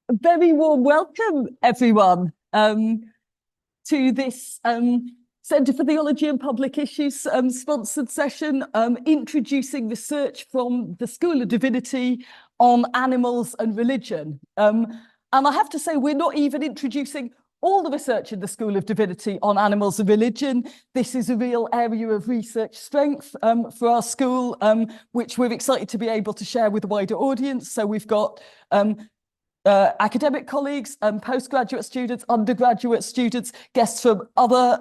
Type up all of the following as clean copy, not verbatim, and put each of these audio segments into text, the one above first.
A very warm welcome, everyone, to this Centre for Theology and Public Issues sponsored session introducing research from the School of Divinity on animals and religion. And I have to say, we're not even introducing all the research in the School of Divinity on animals and religion. This is a real area of research strength for our school, which we're excited to be able to share with a wider audience. So we've got academic colleagues, postgraduate students, undergraduate students, guests from other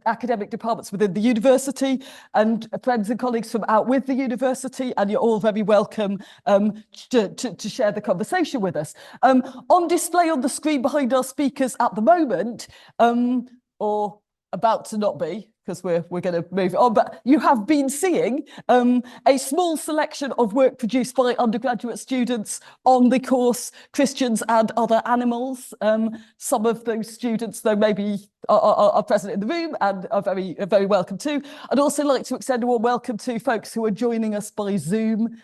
academic departments within the university, and friends and colleagues from out with the university, and you're all very welcome to share the conversation with us. On display on the screen behind our speakers at the moment, or about to not be, because we're going to move on, but you have been seeing a small selection of work produced by undergraduate students on the course Christians and Other Animals. Some of those students, though, maybe are present in the room and are very welcome too. I'd also like to extend a warm welcome to folks who are joining us by Zoom.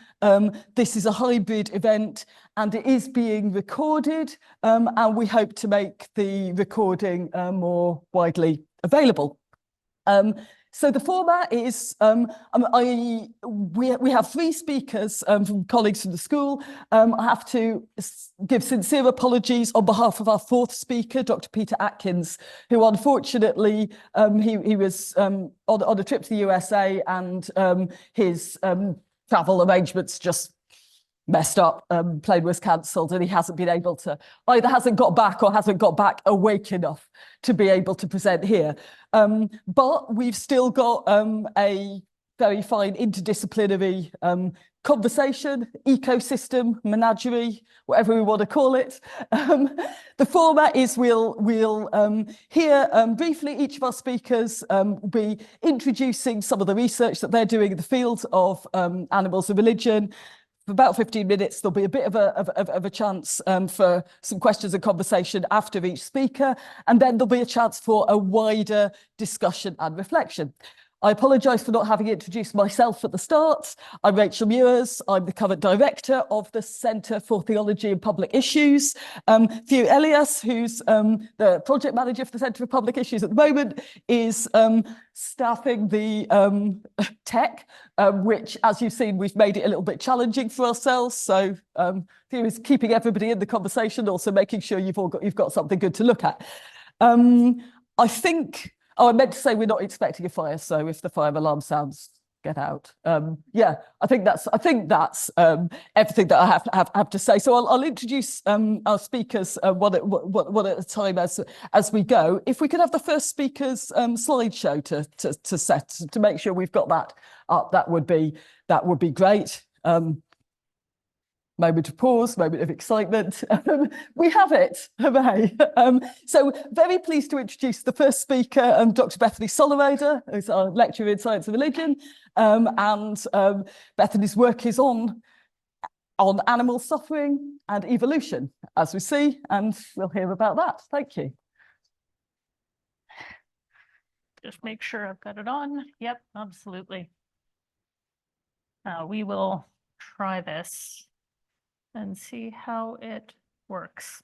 This is a hybrid event and it is being recorded, and we hope to make the recording more widely available. So the format is, we have three speakers from colleagues from the school. I have to give sincere apologies on behalf of our fourth speaker, Dr. Peter Atkins, who unfortunately, he was on a trip to the USA, and his travel arrangements just messed up. Plane was cancelled and he hasn't been able to, either hasn't got back or hasn't got back awake enough to be able to present here. But we've still got a very fine interdisciplinary conversation, ecosystem, menagerie, whatever we want to call it. The format is we'll hear briefly each of our speakers will be introducing some of the research that they're doing in the field of animals and religion. For about 15 minutes, there'll be a bit of a chance for some questions and conversation after each speaker, and then there'll be a chance for a wider discussion and reflection. I apologise for not having introduced myself at the start. I'm Rachel Muirs. I'm the current director of the Centre for Theology and Public Issues. Theo Elias, who's the project manager for the Centre for Public Issues at the moment, is staffing the tech, which, as you've seen, we've made it a little bit challenging for ourselves. So Theo is keeping everybody in the conversation, also making sure you've got something good to look at. I think. Oh, I meant to say we're not expecting a fire, so if the fire alarm sounds, get out. Yeah, I think that's everything that I have to say. So I'll introduce our speakers one at a time as we go. If we could have the first speaker's slideshow to set to make sure we've got that up, that would be great. Moment of pause, moment of excitement. We have it, hooray. So very pleased to introduce the first speaker, Dr. Bethany Sollereder, who's our lecturer in science and religion. Bethany's work is on animal suffering and evolution, as we see, and we'll hear about that. Thank you. Just make sure I've got it on. Yep, absolutely. We will try this and see how it works.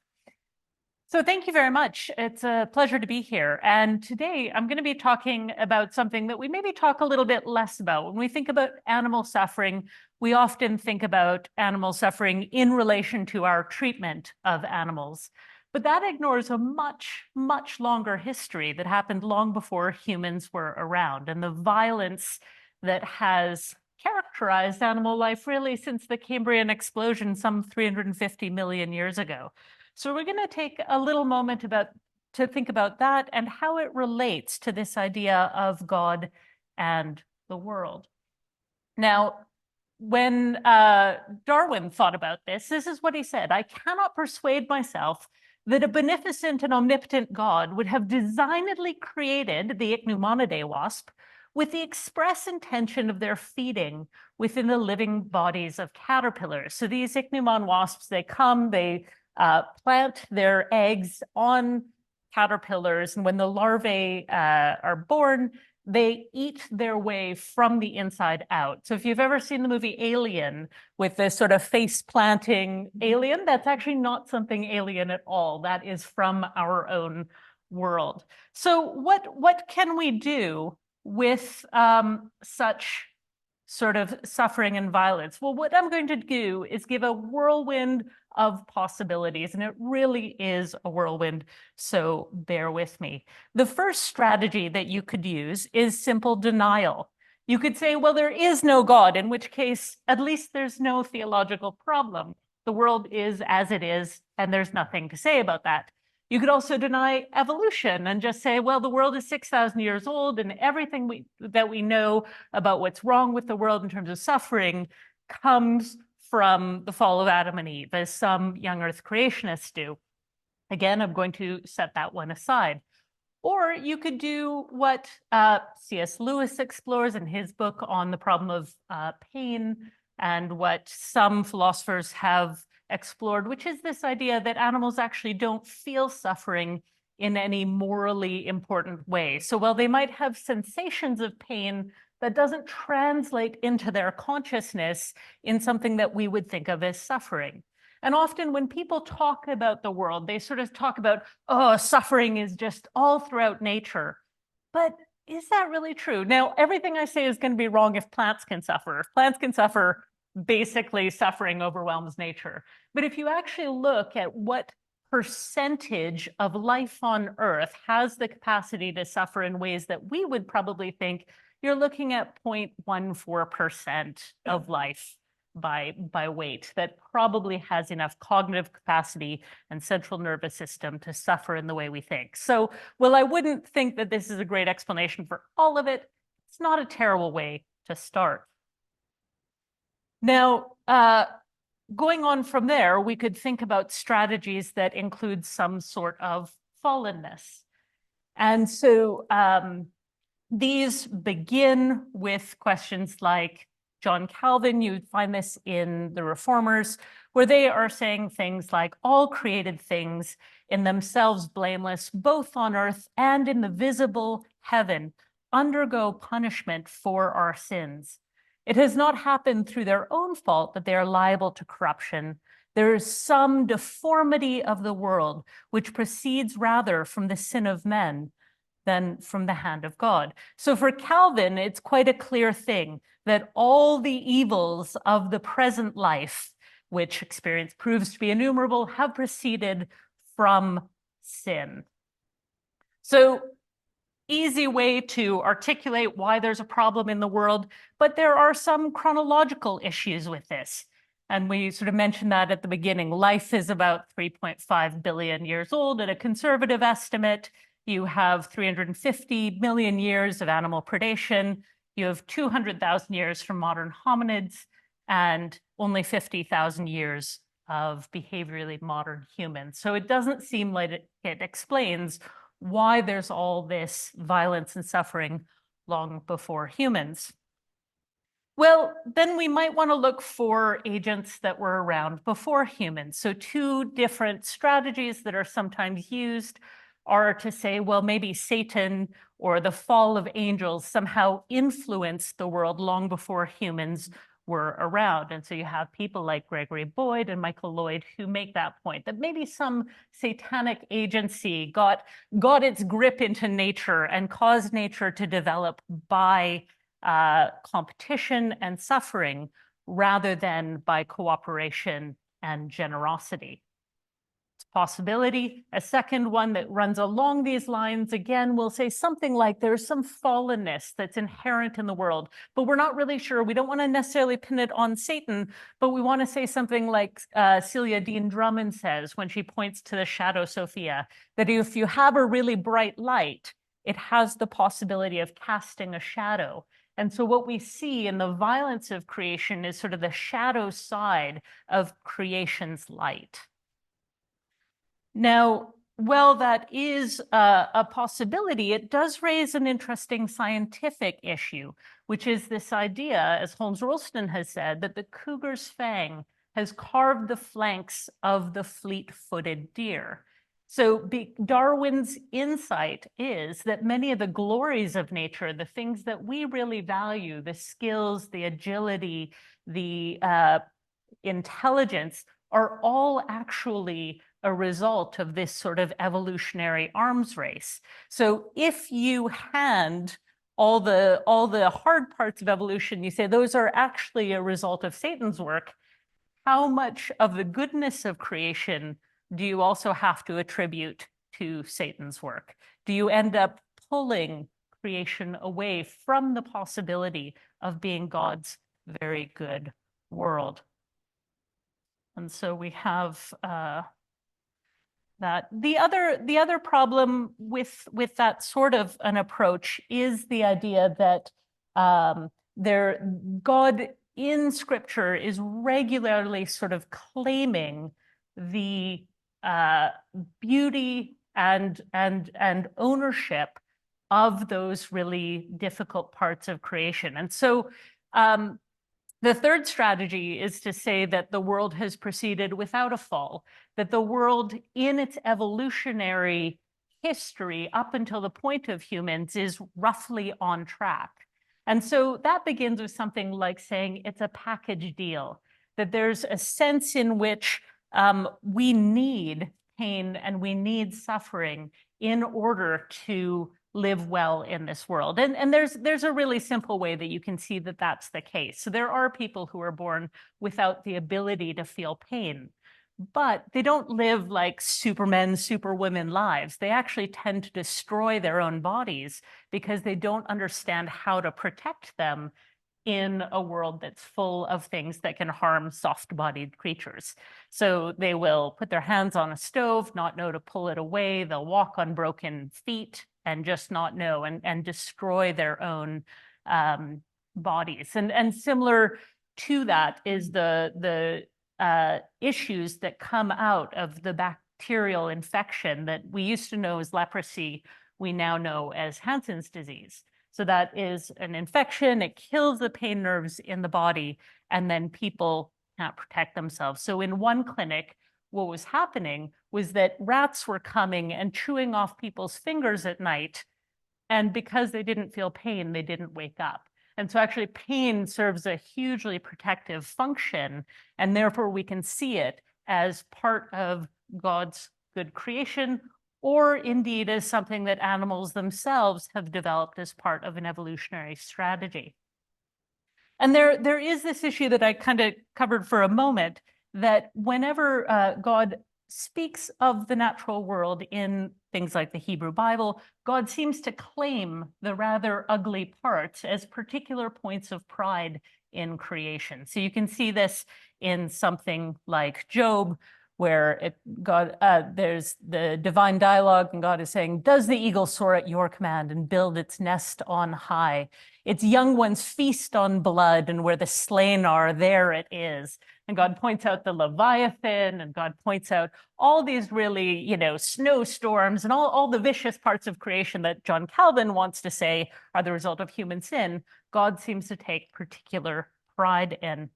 So thank you very much. It's a pleasure to be here. And today I'm going to be talking about something that we maybe talk a little bit less about. When we think about animal suffering, we often think about animal suffering in relation to our treatment of animals. But that ignores a much, much longer history that happened long before humans were around, and the violence that has characterized animal life really since the Cambrian explosion some 350 million years ago. So we're going to take a little moment to think about that and how it relates to this idea of God and the world. Now, when Darwin thought about this is what he said: "I cannot persuade myself that a beneficent and omnipotent God would have designedly created the Ichneumonidae wasp with the express intention of their feeding within the living bodies of caterpillars." So these ichneumon wasps, they plant their eggs on caterpillars, and when the larvae are born, they eat their way from the inside out. So if you've ever seen the movie Alien with this sort of face-planting alien, that's actually not something alien at all. That is from our own world. So what can we do with such sort of suffering and violence? Well, what I'm going to do is give a whirlwind of possibilities, and it really is a whirlwind, so bear with me. The first strategy that you could use is simple denial. You could say, well, there is no God, in which case, at least there's no theological problem. The world is as it is, and there's nothing to say about that. You could also deny evolution and just say, well, the world is 6,000 years old, and everything that we know about what's wrong with the world in terms of suffering comes from the fall of Adam and Eve, as some young earth creationists do. Again, I'm going to set that one aside. Or you could do what C.S. Lewis explores in his book on the problem of pain, and what some philosophers have explored, which is this idea that animals actually don't feel suffering in any morally important way. So while they might have sensations of pain, that doesn't translate into their consciousness in something that we would think of as suffering. And often when people talk about the world, they sort of talk about, oh, suffering is just all throughout nature. But is that really true? Now, everything I say is going to be wrong if plants can suffer. If plants can suffer, basically suffering overwhelms nature. But if you actually look at what percentage of life on Earth has the capacity to suffer in ways that we would probably think, you're looking at 0.14% of life by weight that probably has enough cognitive capacity and central nervous system to suffer in the way we think. So, well, I wouldn't think that this is a great explanation for all of it. It's not a terrible way to start. Now, going on from there, we could think about strategies that include some sort of fallenness. And so these begin with questions like John Calvin. You find this in the Reformers, where they are saying things like, all created things in themselves blameless, both on earth and in the visible heaven, undergo punishment for our sins. It has not happened through their own fault that they are liable to corruption. There is some deformity of the world which proceeds rather from the sin of men than from the hand of God. So for Calvin, it's quite a clear thing that all the evils of the present life, which experience proves to be innumerable, have proceeded from sin. So easy way to articulate why there's a problem in the world, but there are some chronological issues with this. And we sort of mentioned that at the beginning. Life is about 3.5 billion years old at a conservative estimate. You have 350 million years of animal predation. You have 200,000 years from modern hominids and only 50,000 years of behaviorally modern humans. So it doesn't seem like it explains why there's all this violence and suffering long before humans. Well, then we might want to look for agents that were around before humans. So two different strategies that are sometimes used are to say, well, maybe Satan or the fall of angels somehow influenced the world long before humans were around. And so you have people like Gregory Boyd and Michael Lloyd who make that point, that maybe some satanic agency got its grip into nature and caused nature to develop by competition and suffering rather than by cooperation and generosity. It's a possibility. A second one that runs along these lines, again, will say something like there's some fallenness that's inherent in the world, but we're not really sure. We don't want to necessarily pin it on Satan, but we want to say something like Celia Dean Drummond says when she points to the shadow Sophia, that if you have a really bright light, it has the possibility of casting a shadow. And so what we see in the violence of creation is sort of the shadow side of creation's light. Now, while that is a possibility, it does raise an interesting scientific issue, which is this idea, as Holmes Rolston has said, that the cougar's fang has carved the flanks of the fleet-footed deer. So Darwin's insight is that many of the glories of nature, the things that we really value, the skills, the agility, the intelligence, are all actually a result of this sort of evolutionary arms race. So if you hand all the hard parts of evolution, you say those are actually a result of Satan's work, how much of the goodness of creation do you also have to attribute to Satan's work? Do you end up pulling creation away from the possibility of being God's very good world? And so we have that. The other problem with that sort of an approach is the idea that God in Scripture is regularly sort of claiming the beauty and ownership of those really difficult parts of creation. And so the third strategy is to say that the world has proceeded without a fall, that the world in its evolutionary history up until the point of humans is roughly on track. And so that begins with something like saying it's a package deal, that there's a sense in which we need pain and we need suffering in order to live well in this world. And there's a really simple way that you can see that that's the case. So there are people who are born without the ability to feel pain, but they don't live like supermen, superwomen lives. They actually tend to destroy their own bodies because they don't understand how to protect them in a world that's full of things that can harm soft-bodied creatures. So they will put their hands on a stove, not know to pull it away. They'll walk on broken feet and just not know and destroy their own bodies. And similar to that is the issues that come out of the bacterial infection that we used to know as leprosy, we now know as Hansen's disease. So that is an infection, it kills the pain nerves in the body, and then people can't protect themselves. So in one clinic, what was happening was that rats were coming and chewing off people's fingers at night. And because they didn't feel pain, they didn't wake up. And so actually pain serves a hugely protective function, and therefore we can see it as part of God's good creation, or indeed as something that animals themselves have developed as part of an evolutionary strategy. And there is this issue that I kind of covered for a moment, that whenever God speaks of the natural world in things like the Hebrew Bible, God seems to claim the rather ugly parts as particular points of pride in creation. So you can see this in something like Job, where there's the divine dialogue, and God is saying, "Does the eagle soar at your command and build its nest on high? Its young ones feast on blood, and where the slain are, there it is." And God points out the Leviathan, and God points out all these really, snowstorms and all the vicious parts of creation that John Calvin wants to say are the result of human sin. God seems to take particular pride in.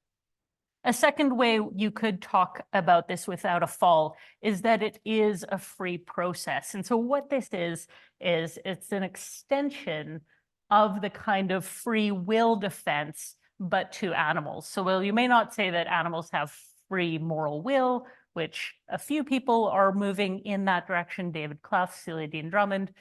A second way you could talk about this without a fall is that it is a free process. And so what this is it's an extension of the kind of free will defense, but to animals. So while you may not say that animals have free moral will, which a few people are moving in that direction, David Clough, Celia Dean Drummond,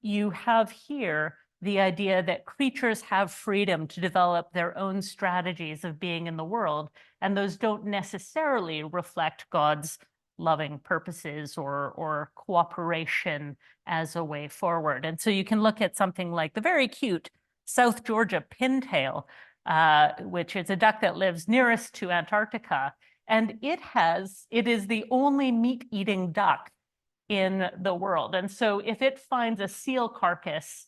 you have here the idea that creatures have freedom to develop their own strategies of being in the world, and those don't necessarily reflect God's loving purposes or cooperation as a way forward. And so you can look at something like the very cute South Georgia pintail, which is a duck that lives nearest to Antarctica, and it is the only meat-eating duck in the world. And so if it finds a seal carcass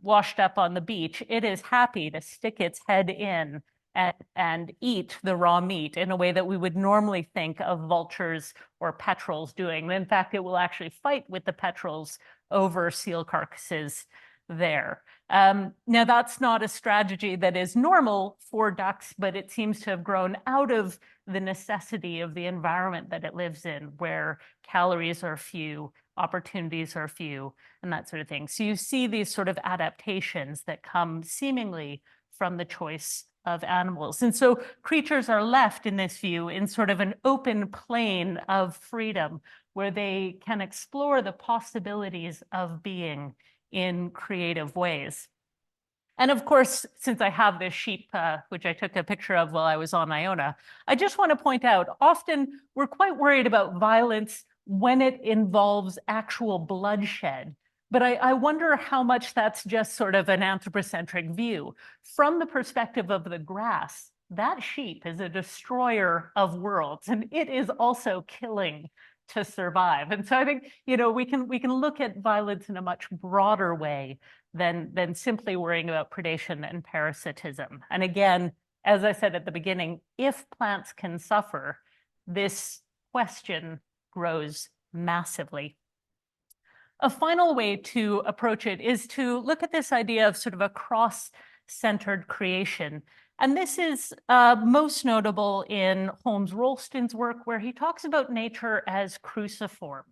washed up on the beach, it is happy to stick its head in and eat the raw meat in a way that we would normally think of vultures or petrels doing. In fact, it will actually fight with the petrels over seal carcasses there. Now, that's not a strategy that is normal for ducks, but it seems to have grown out of the necessity of the environment that it lives in, where calories are few, opportunities are few, and that sort of thing. So you see these sort of adaptations that come seemingly from the choice of animals. And so creatures are left in this view in sort of an open plane of freedom, where they can explore the possibilities of being in creative ways. And of course, since I have this sheep, which I took a picture of while I was on Iona, I just want to point out, often we're quite worried about violence when it involves actual bloodshed. But I wonder how much that's just sort of an anthropocentric view. From the perspective of the grass, that sheep is a destroyer of worlds, and it is also killing to survive. And so I think, we can look at violence in a much broader way than simply worrying about predation and parasitism. And again, as I said at the beginning, if plants can suffer, this question grows massively. A final way to approach it is to look at this idea of sort of a cross-centered creation. And this is most notable in Holmes Rolston's work, where he talks about nature as cruciform.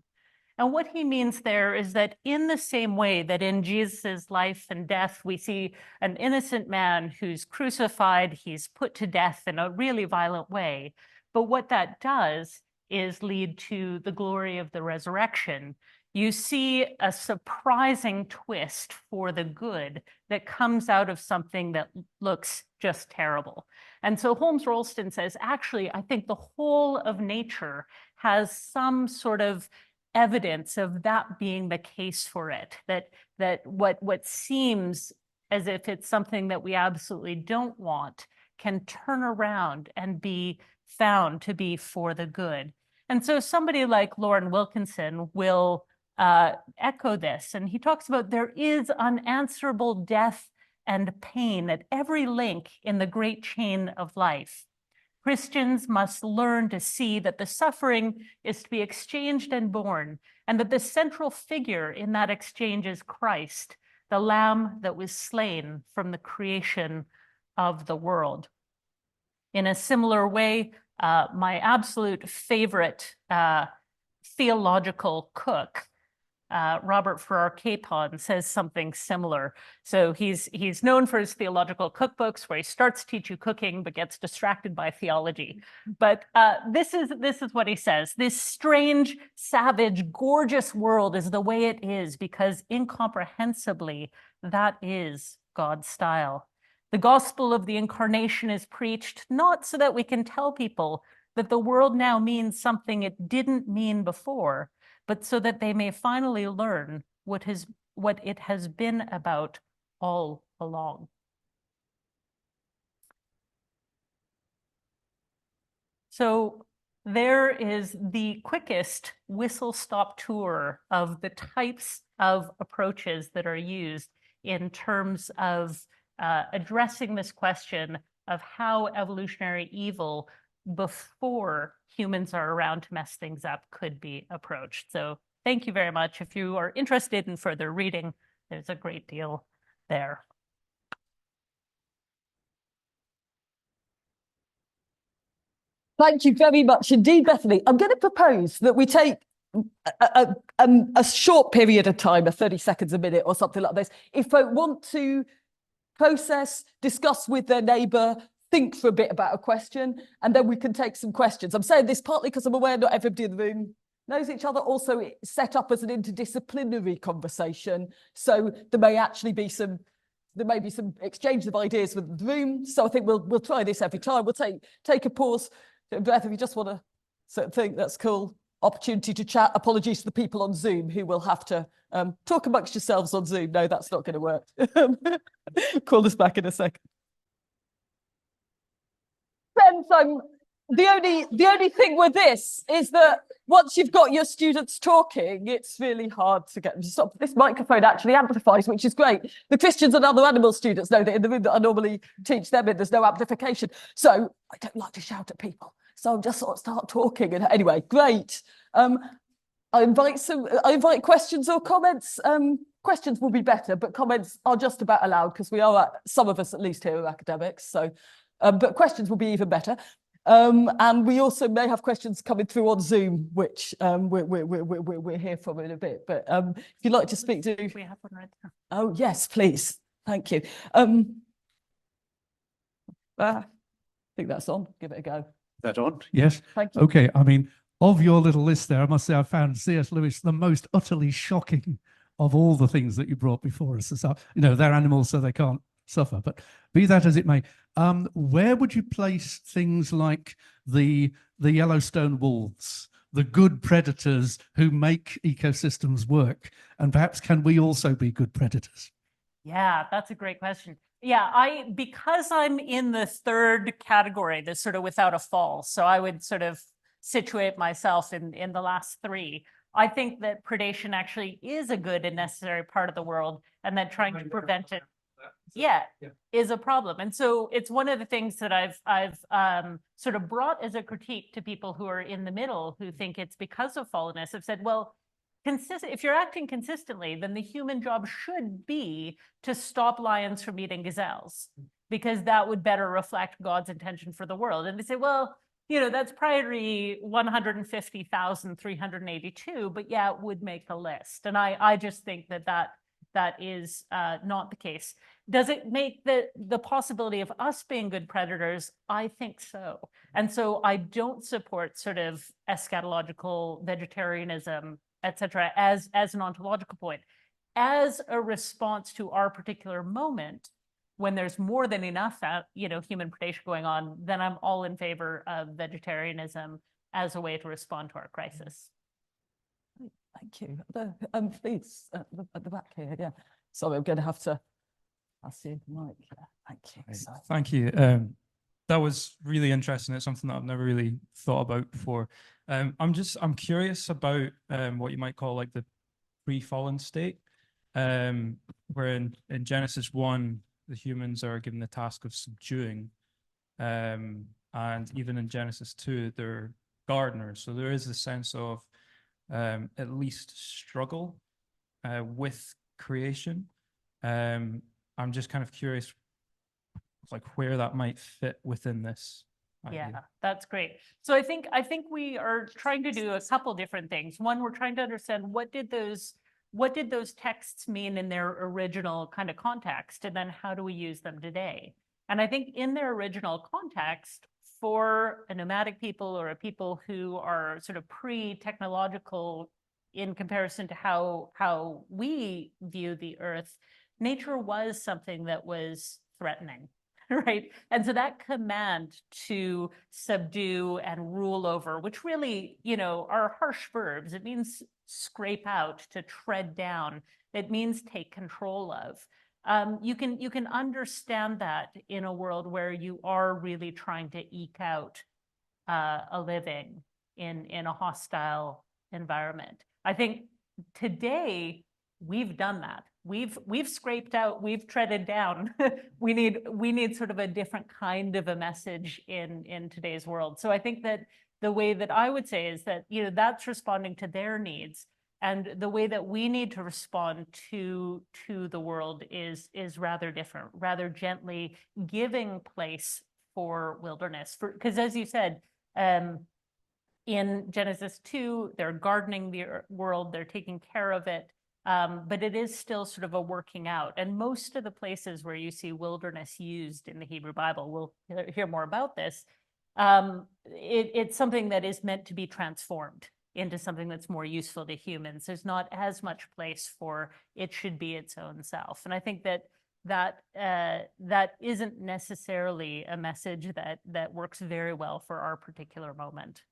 And what he means there is that in the same way that in Jesus's life and death, we see an innocent man who's crucified, he's put to death in a really violent way. But what that does is lead to the glory of the resurrection. You see a surprising twist for the good that comes out of something that looks just terrible. And so Holmes Rolston says, actually, I think the whole of nature has some sort of evidence of that being the case for it, that what seems as if it's something that we absolutely don't want can turn around and be found to be for the good. And so somebody like Lauren Wilkinson will echo this, and he talks about there is unanswerable death and pain at every link in the great chain of life. Christians must learn to see that the suffering is to be exchanged and borne, and that the central figure in that exchange is Christ, the Lamb that was slain from the creation of the world. In a similar way, my absolute favorite theological cook, Robert Farrar Capon, says something similar. So he's known for his theological cookbooks, where he starts to teach you cooking but gets distracted by theology. But this is what he says: this strange, savage, gorgeous world is the way it is because incomprehensibly that is God's style. The gospel of the incarnation is preached not so that we can tell people that the world now means something it didn't mean before, but so that they may finally learn what it has been about all along. So there is the quickest whistle-stop tour of the types of approaches that are used in terms of addressing this question of how evolutionary evil before humans are around to mess things up could be approached. So thank you very much. If you are interested in further reading, there's a great deal there. Thank you very much indeed, Bethany. I'm going to propose that we take a short period of time, 30 seconds a minute or something like this. If folk want to process, discuss with their neighbour, think for a bit about a question, and then we can take some questions. I'm saying this partly because I'm aware not everybody in the room knows each other. Also, it's set up as an interdisciplinary conversation, so there may be some exchange of ideas with the room. So I think we'll try this every time. We'll take a pause, breath. If you just want to sort of think, that's cool. Opportunity to chat. Apologies to the people on Zoom who will have to talk amongst yourselves on Zoom. No, that's not going to work. Call us back in a second. Friends, the only thing with this is that once you've got your students talking, it's really hard to get them to stop. This microphone actually amplifies, which is great. The Christians and other animal students know that in the room that I normally teach them in, there's no amplification. So I don't like to shout at people. So I'll just sort of start talking. And anyway, great. I invite questions or comments questions will be better, but comments are just about allowed because we are, some of us at least here are academics. So, but questions will be even better. And we also may have questions coming through on Zoom, which we're here from in a bit. But if you'd like to speak to... We have one right there. Oh, yes, please. Thank you. I think that's on. Give it a go. That on? Yes. Thank you. Okay. I mean, of your little list there, I must say I found C.S. Lewis the most utterly shocking of all the things that you brought before us. So, you know, they're animals, so they can't suffer. But be that as it may, where would you place things like the Yellowstone wolves, the good predators who make ecosystems work? And perhaps can we also be good predators? Yeah, that's a great question. Yeah, because I'm in the third category, the sort of without a fall, so I would sort of situate myself in the last three. I think that predation actually is a good and necessary part of the world, and that trying to prevent it, is a problem. And so it's one of the things that I've sort of brought as a critique to people who are in the middle, who think it's because of fallenness. I've said, well, if you're acting consistently, then the human job should be to stop lions from eating gazelles, because that would better reflect God's intention for the world. And they say, well, you know, that's priority 150,382, but yeah, it would make the list. And I just think that is not the case. Does it make the possibility of us being good predators? I think so. And so I don't support sort of eschatological vegetarianism, etc., as an ontological point. As a response to our particular moment, when there's more than enough, human predation going on, then I'm all in favor of vegetarianism as a way to respond to our crisis. Thank you. Please, at the back here, yeah. Sorry, I'm going to have to... I'll see the mic. Yeah. Thank you. Sorry. Thank you. That was really interesting. It's something that I've never really thought about before. I'm curious about what you might call like the pre-fallen state, where in Genesis 1, the humans are given the task of subduing, and even in Genesis 2, they're gardeners. So there is a sense of at least struggle with creation. I'm just kind of curious, like where that might fit within this idea. Yeah, that's great. So I think we are trying to do a couple different things. One, we're trying to understand what did those texts mean in their original kind of context, and then how do we use them today? And I think in their original context, for a nomadic people or a people who are sort of pre-technological in comparison to how we view the earth, nature was something that was threatening, right? And so that command to subdue and rule over, which really, are harsh verbs. It means scrape out, to tread down. It means take control of. You can understand that in a world where you are really trying to eke out a living in a hostile environment. I think today we've done that. We've scraped out, we've treaded down. we need sort of a different kind of a message in today's world. So I think that the way that I would say is that, that's responding to their needs. And the way that we need to respond to the world is rather different, rather gently giving place for wilderness. Because as you said, in Genesis 2, they're gardening the world, they're taking care of it, but it is still sort of a working out. And most of the places where you see wilderness used in the Hebrew Bible, we'll hear more about this, it's something that is meant to be transformed into something that's more useful to humans. There's not as much place for it should be its own self. And I think that isn't necessarily a message that works very well for our particular moment.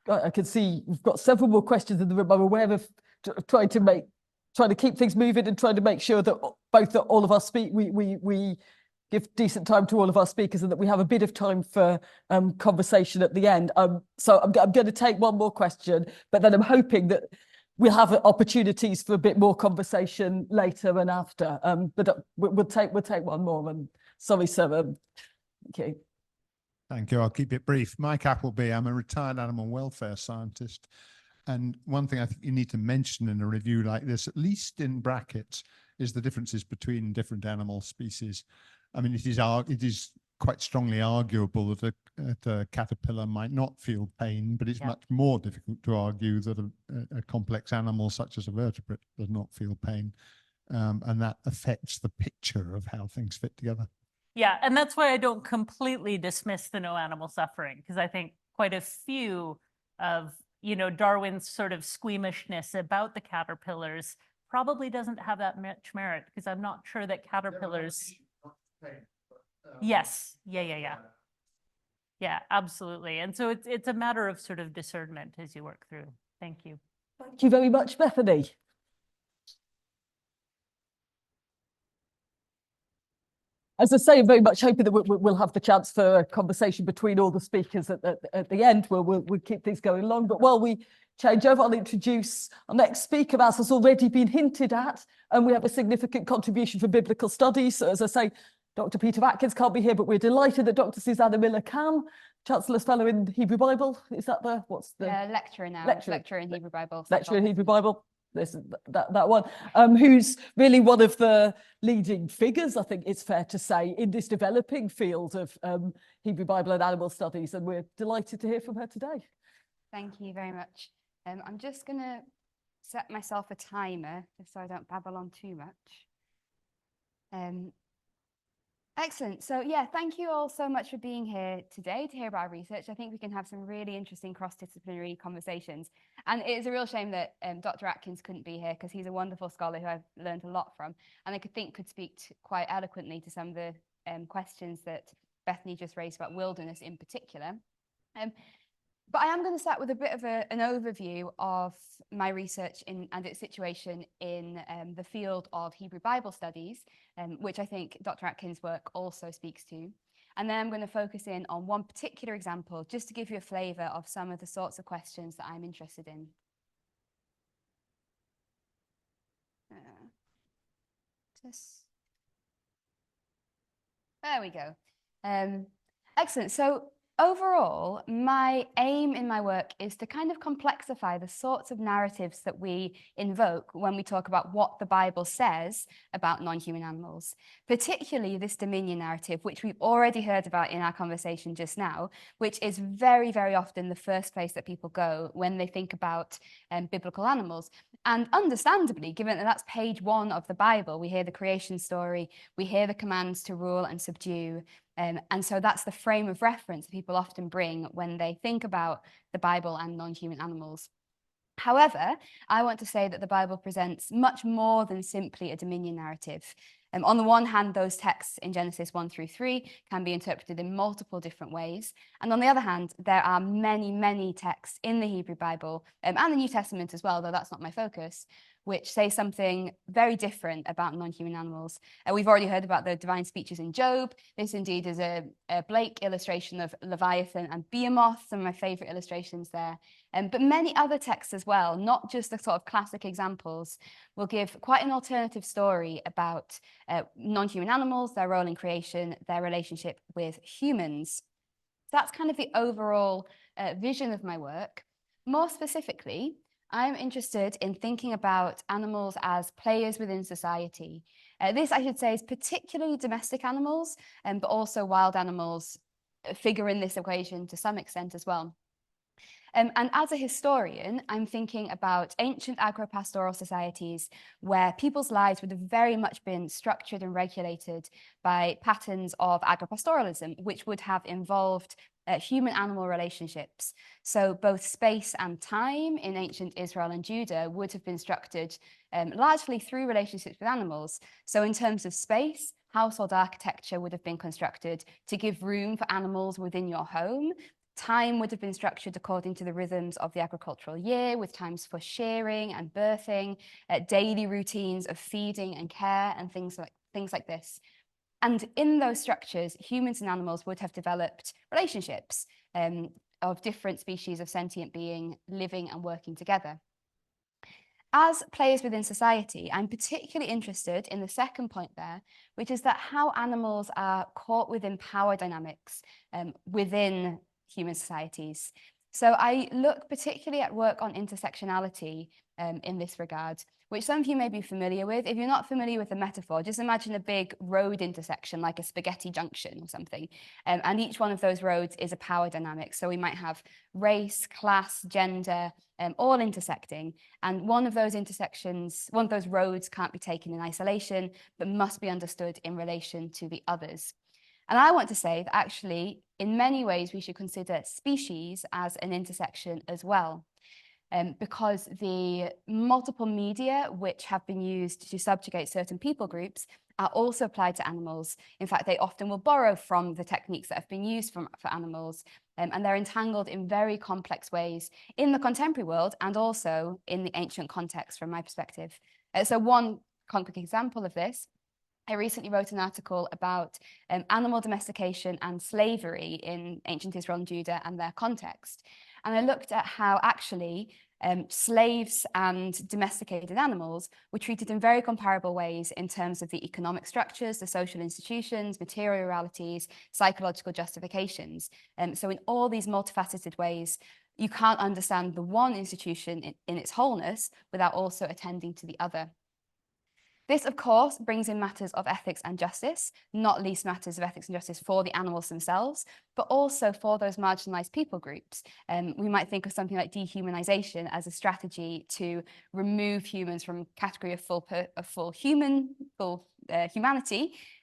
I can see we've got several more questions in the room. I'm aware of trying to keep things moving and trying to make sure that all of us we give decent time to all of our speakers and that we have a bit of time for conversation at the end. So I'm going to take one more question, but then I'm hoping that we'll have opportunities for a bit more conversation later and after. But we'll take one more. And sorry, sir. Thank you. Thank you. I'll keep it brief. Mike Appleby. I'm a retired animal welfare scientist. And one thing I think you need to mention in a review like this, at least in brackets, is the differences between different animal species. I mean, it is quite strongly arguable that a caterpillar might not feel pain, but it's much more difficult to argue that a complex animal such as a vertebrate does not feel pain. And that affects the picture of how things fit together. Yeah, and that's why I don't completely dismiss the no animal suffering, because I think quite a few of, you know, Darwin's sort of squeamishness about the caterpillars probably doesn't have that much merit, because I'm not sure that caterpillars. Yes, yeah, absolutely. And so it's a matter of sort of discernment as you work through. Thank you. Thank you very much, Bethany. As I say, I'm very much hoping that we'll have the chance for a conversation between all the speakers at the end, where we'll keep things going along. But while we change over, I'll introduce our next speaker, as has already been hinted at, and we have a significant contribution for biblical studies. So as I say, Dr. Peter Atkins can't be here, but we're delighted that Dr. Suzanna Millar can, Chancellor's Fellow in Hebrew Bible. Is that what's the? Lecturer now. Lecturer in Hebrew Bible. Lecturer in Hebrew Bible. This that one, who's really one of the leading figures, I think it's fair to say, in this developing field of Hebrew Bible and animal studies, and we're delighted to hear from her today. Thank you very much. I'm just going to set myself a timer just so I don't babble on too much. Excellent. So yeah, thank you all so much for being here today to hear about our research. I think we can have some really interesting cross-disciplinary conversations. And it is a real shame that Dr. Atkins couldn't be here, because he's a wonderful scholar who I've learned a lot from, and I could speak quite eloquently to some of the questions that Bethany just raised about wilderness in particular. But I am going to start with a bit of an overview of my research and its situation in the field of Hebrew Bible studies, which I think Dr. Atkins' work also speaks to. And then I'm going to focus in on one particular example, just to give you a flavour of some of the sorts of questions that I'm interested in. There we go. Excellent. So overall, my aim in my work is to kind of complexify the sorts of narratives that we invoke when we talk about what the Bible says about non-human animals, particularly this dominion narrative, which we've already heard about in our conversation just now, which is very, very often the first place that people go when they think about biblical animals. And understandably, given that that's page 1 of the Bible, we hear the creation story, we hear the commands to rule and subdue, and so that's the frame of reference people often bring when they think about the Bible and non-human animals. However, I want to say that the Bible presents much more than simply a dominion narrative. On the one hand, those texts in Genesis 1 through 3 can be interpreted in multiple different ways. And on the other hand, there are many, many texts in the Hebrew Bible and the New Testament as well, though that's not my focus, which say something very different about non-human animals. We've already heard about the divine speeches in Job. This indeed is a Blake illustration of Leviathan and Behemoth, some of my favourite illustrations there. But many other texts as well, not just the sort of classic examples, will give quite an alternative story about non-human animals, their role in creation, their relationship with humans. So that's kind of the overall vision of my work. More specifically, I'm interested in thinking about animals as players within society. This, I should say, is particularly domestic animals, but also wild animals figure in this equation to some extent as well. And as a historian, I'm thinking about ancient agro-pastoral societies where people's lives would have very much been structured and regulated by patterns of agro-pastoralism, which would have involved human-animal relationships. So both space and time in ancient Israel and Judah would have been structured largely through relationships with animals. So in terms of space, household architecture would have been constructed to give room for animals within your home. Time would have been structured according to the rhythms of the agricultural year, with times for shearing and birthing, daily routines of feeding and care, and things like this. And in those structures, humans and animals would have developed relationships of different species of sentient being living and working together. As players within society, I'm particularly interested in the second point there, which is that how animals are caught within power dynamics within human societies. So I look particularly at work on intersectionality in this regard, which some of you may be familiar with. If you're not familiar with the metaphor, just imagine a big road intersection, like a spaghetti junction or something. And each one of those roads is a power dynamic. So we might have race, class, gender, all intersecting. And one of those intersections, one of those roads can't be taken in isolation, but must be understood in relation to the others. And I want to say that actually, in many ways, we should consider species as an intersection as well. Because the multiple media which have been used to subjugate certain people groups are also applied to animals. In fact, they often will borrow from the techniques that have been used for animals, and they're entangled in very complex ways in the contemporary world and also in the ancient context from my perspective. So one concrete example of this, I recently wrote an article about animal domestication and slavery in ancient Israel and Judah and their context. And I looked at how actually slaves and domesticated animals were treated in very comparable ways in terms of the economic structures, the social institutions, material realities, psychological justifications. So in all these multifaceted ways, you can't understand the one institution in its wholeness without also attending to the other. This, of course, brings in matters of ethics and justice, not least matters of ethics and justice for the animals themselves, but also for those marginalized people groups. We might think of something like dehumanization as a strategy to remove humans from category of full humanity,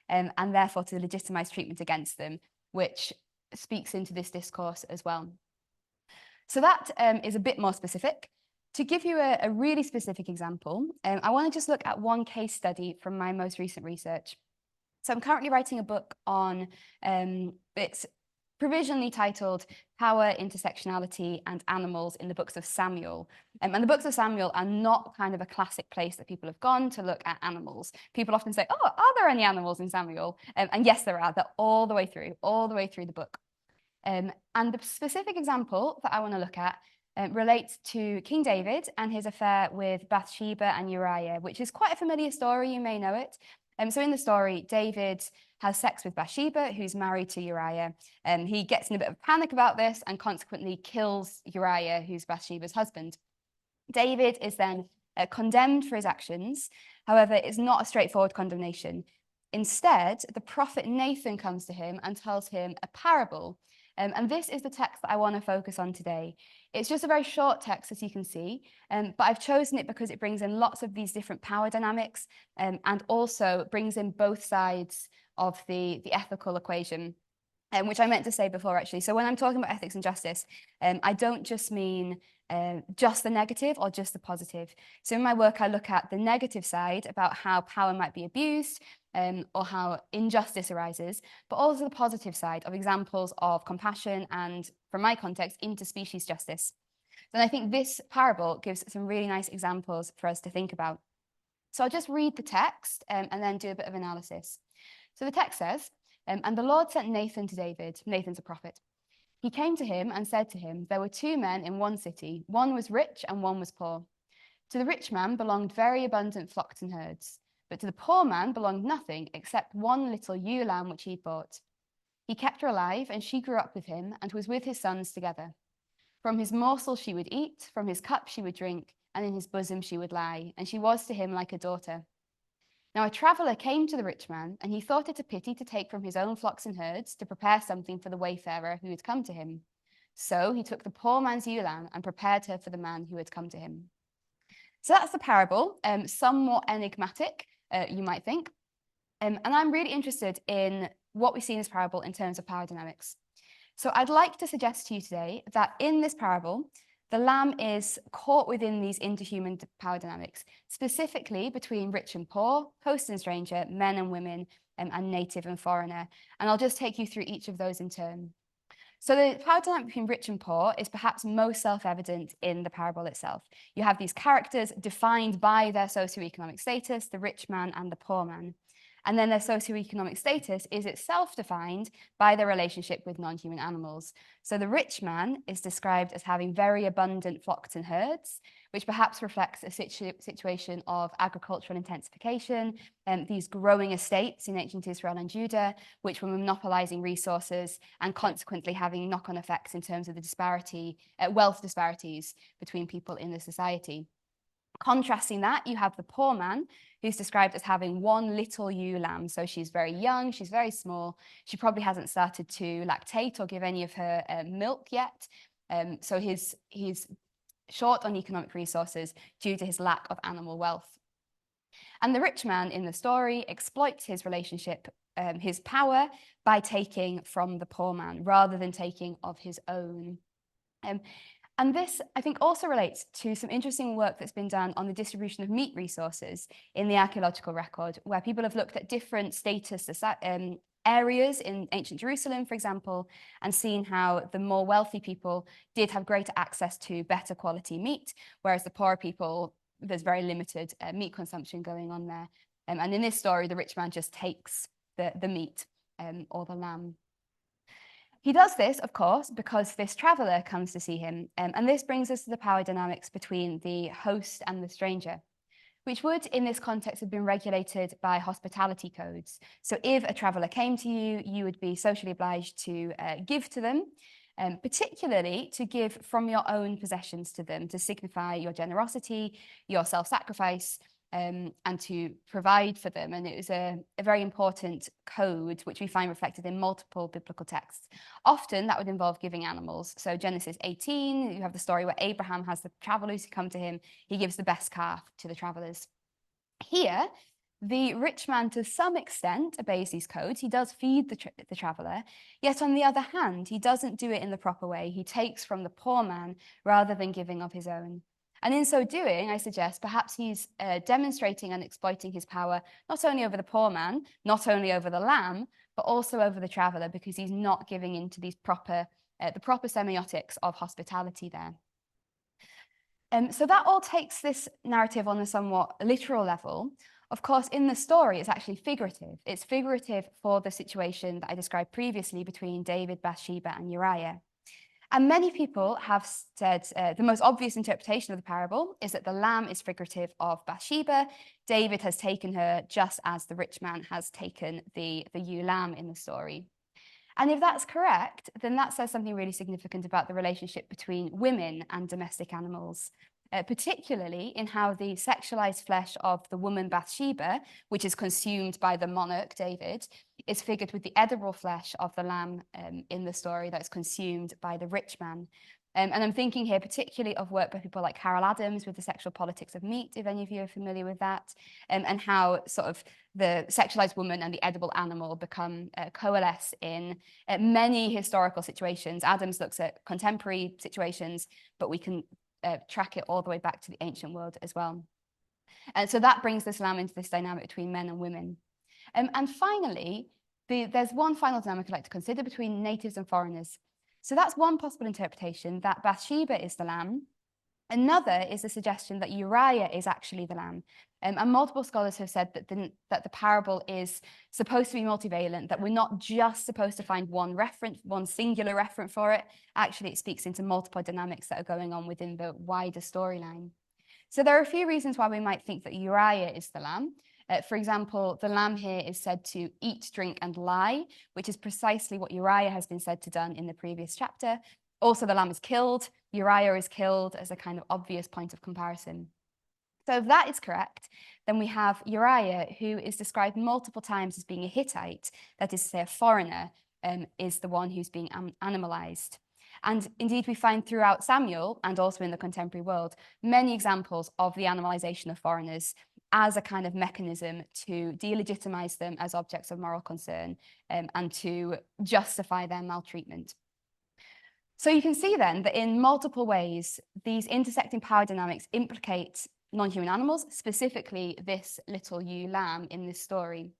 and therefore to legitimize treatment against them, which speaks into this discourse as well. So that is a bit more specific. To give you a really specific example, I want to just look at one case study from my most recent research. So I'm currently writing a book on, it's provisionally titled Power, Intersectionality and Animals in the Books of Samuel. And the books of Samuel are not kind of a classic place that people have gone to look at animals. People often say, oh, are there any animals in Samuel? And yes, there are. They're all the way through the book. And the specific example that I want to look at relates to King David and his affair with Bathsheba and Uriah, which is quite a familiar story, you may know it. So in the story, David has sex with Bathsheba, who's married to Uriah. He gets in a bit of a panic about this and consequently kills Uriah, who's Bathsheba's husband. David is then condemned for his actions. However, it's not a straightforward condemnation. Instead, the prophet Nathan comes to him and tells him a parable. And this is the text that I want to focus on today. It's just a very short text, as you can see, but I've chosen it because it brings in lots of these different power dynamics, and also brings in both sides of the ethical equation, which I meant to say before, actually. So when I'm talking about ethics and justice, I don't just mean just the negative or just the positive. So in my work, I look at the negative side about how power might be abused, or how injustice arises, but also the positive side of examples of compassion and, from my context, interspecies justice. And I think this parable gives some really nice examples for us to think about. So I'll just read the text and then do a bit of analysis. So the text says, and the Lord sent Nathan to David. Nathan's a prophet. He came to him and said to him, there were two men in one city. One was rich and one was poor. To the rich man belonged very abundant flocks and herds. But to the poor man belonged nothing except one little ewe lamb which he'd bought. He kept her alive, and she grew up with him and was with his sons together. From his morsel she would eat, from his cup she would drink, and in his bosom she would lie, and she was to him like a daughter. Now a traveller came to the rich man, and he thought it a pity to take from his own flocks and herds to prepare something for the wayfarer who had come to him. So he took the poor man's ewe lamb and prepared her for the man who had come to him. So that's the parable, somewhat enigmatic, you might think. And I'm really interested in what we see in this parable in terms of power dynamics. So I'd like to suggest to you today that in this parable, the lamb is caught within these interhuman power dynamics, specifically between rich and poor, host and stranger, men and women, and native and foreigner. And I'll just take you through each of those in turn. So the power dynamic between rich and poor is perhaps most self-evident in the parable itself. You have these characters defined by their socioeconomic status, the rich man and the poor man. And then their socioeconomic status is itself defined by their relationship with non-human animals. So the rich man is described as having very abundant flocks and herds, which perhaps reflects a situation of agricultural intensification, these growing estates in ancient Israel and Judah, which were monopolizing resources and consequently having knock-on effects in terms of the wealth disparities between people in the society. Contrasting that, you have the poor man, who's described as having one little ewe lamb. So she's very young, she's very small. She probably hasn't started to lactate or give any of her milk yet. So he's short on economic resources due to his lack of animal wealth. And the rich man in the story exploits his relationship, his power, by taking from the poor man rather than taking of his own. And this, I think, also relates to some interesting work that's been done on the distribution of meat resources in the archaeological record, where people have looked at different status areas in ancient Jerusalem, for example, and seen how the more wealthy people did have greater access to better quality meat, whereas the poorer people, there's very limited meat consumption going on there. And in this story, the rich man just takes the meat or the lamb. He does this, of course, because this traveller comes to see him. And this brings us to the power dynamics between the host and the stranger, which would, in this context, have been regulated by hospitality codes. So if a traveller came to you, you would be socially obliged to give to them, particularly to give from your own possessions to them, to signify your generosity, your self-sacrifice, and to provide for them. And it was a very important code, which we find reflected in multiple biblical texts. Often that would involve giving animals. So Genesis 18, you have the story where Abraham has the travelers who come to him. He gives the best calf to the travelers. Here, the rich man, to some extent, obeys these codes. He does feed the traveller. Yet on the other hand, he doesn't do it in the proper way. He takes from the poor man rather than giving of his own. And in so doing, I suggest perhaps he's demonstrating and exploiting his power not only over the poor man, not only over the lamb, but also over the traveller, because he's not giving into these the proper semiotics of hospitality there. So that all takes this narrative on a somewhat literal level. Of course, in the story, it's actually figurative. It's figurative for the situation that I described previously between David, Bathsheba, and Uriah. And many people have said the most obvious interpretation of the parable is that the lamb is figurative of Bathsheba. David has taken her just as the rich man has taken the ewe lamb in the story. And if that's correct, then that says something really significant about the relationship between women and domestic animals, particularly in how the sexualized flesh of the woman Bathsheba, which is consumed by the monarch David, is figured with the edible flesh of the lamb in the story that's consumed by the rich man. And I'm thinking here particularly of work by people like Carol Adams with the sexual politics of meat, if any of you are familiar with that, and how sort of the sexualized woman and the edible animal become coalesce in many historical situations. Adams looks at contemporary situations, but we can track it all the way back to the ancient world as well. And so that brings this lamb into this dynamic between men and women. And finally, there's one final dynamic I'd like to consider between natives and foreigners. So that's one possible interpretation, that Bathsheba is the lamb. Another is the suggestion that Uriah is actually the lamb. And multiple scholars have said that the parable is supposed to be multivalent, that we're not just supposed to find one singular reference for it. Actually, it speaks into multiple dynamics that are going on within the wider storyline. So there are a few reasons why we might think that Uriah is the lamb. For example, the lamb here is said to eat, drink, and lie, which is precisely what Uriah has been said to done in the previous chapter. Also, the lamb is killed. Uriah is killed as a kind of obvious point of comparison. So if that is correct, then we have Uriah, who is described multiple times as being a Hittite, that is to say a foreigner, is the one who's being animalized. And indeed, we find throughout Samuel, and also in the contemporary world, many examples of the animalization of foreigners as a kind of mechanism to delegitimize them as objects of moral concern and to justify their maltreatment. So you can see then that in multiple ways, these intersecting power dynamics implicate non-human animals, specifically this little ewe lamb in this story.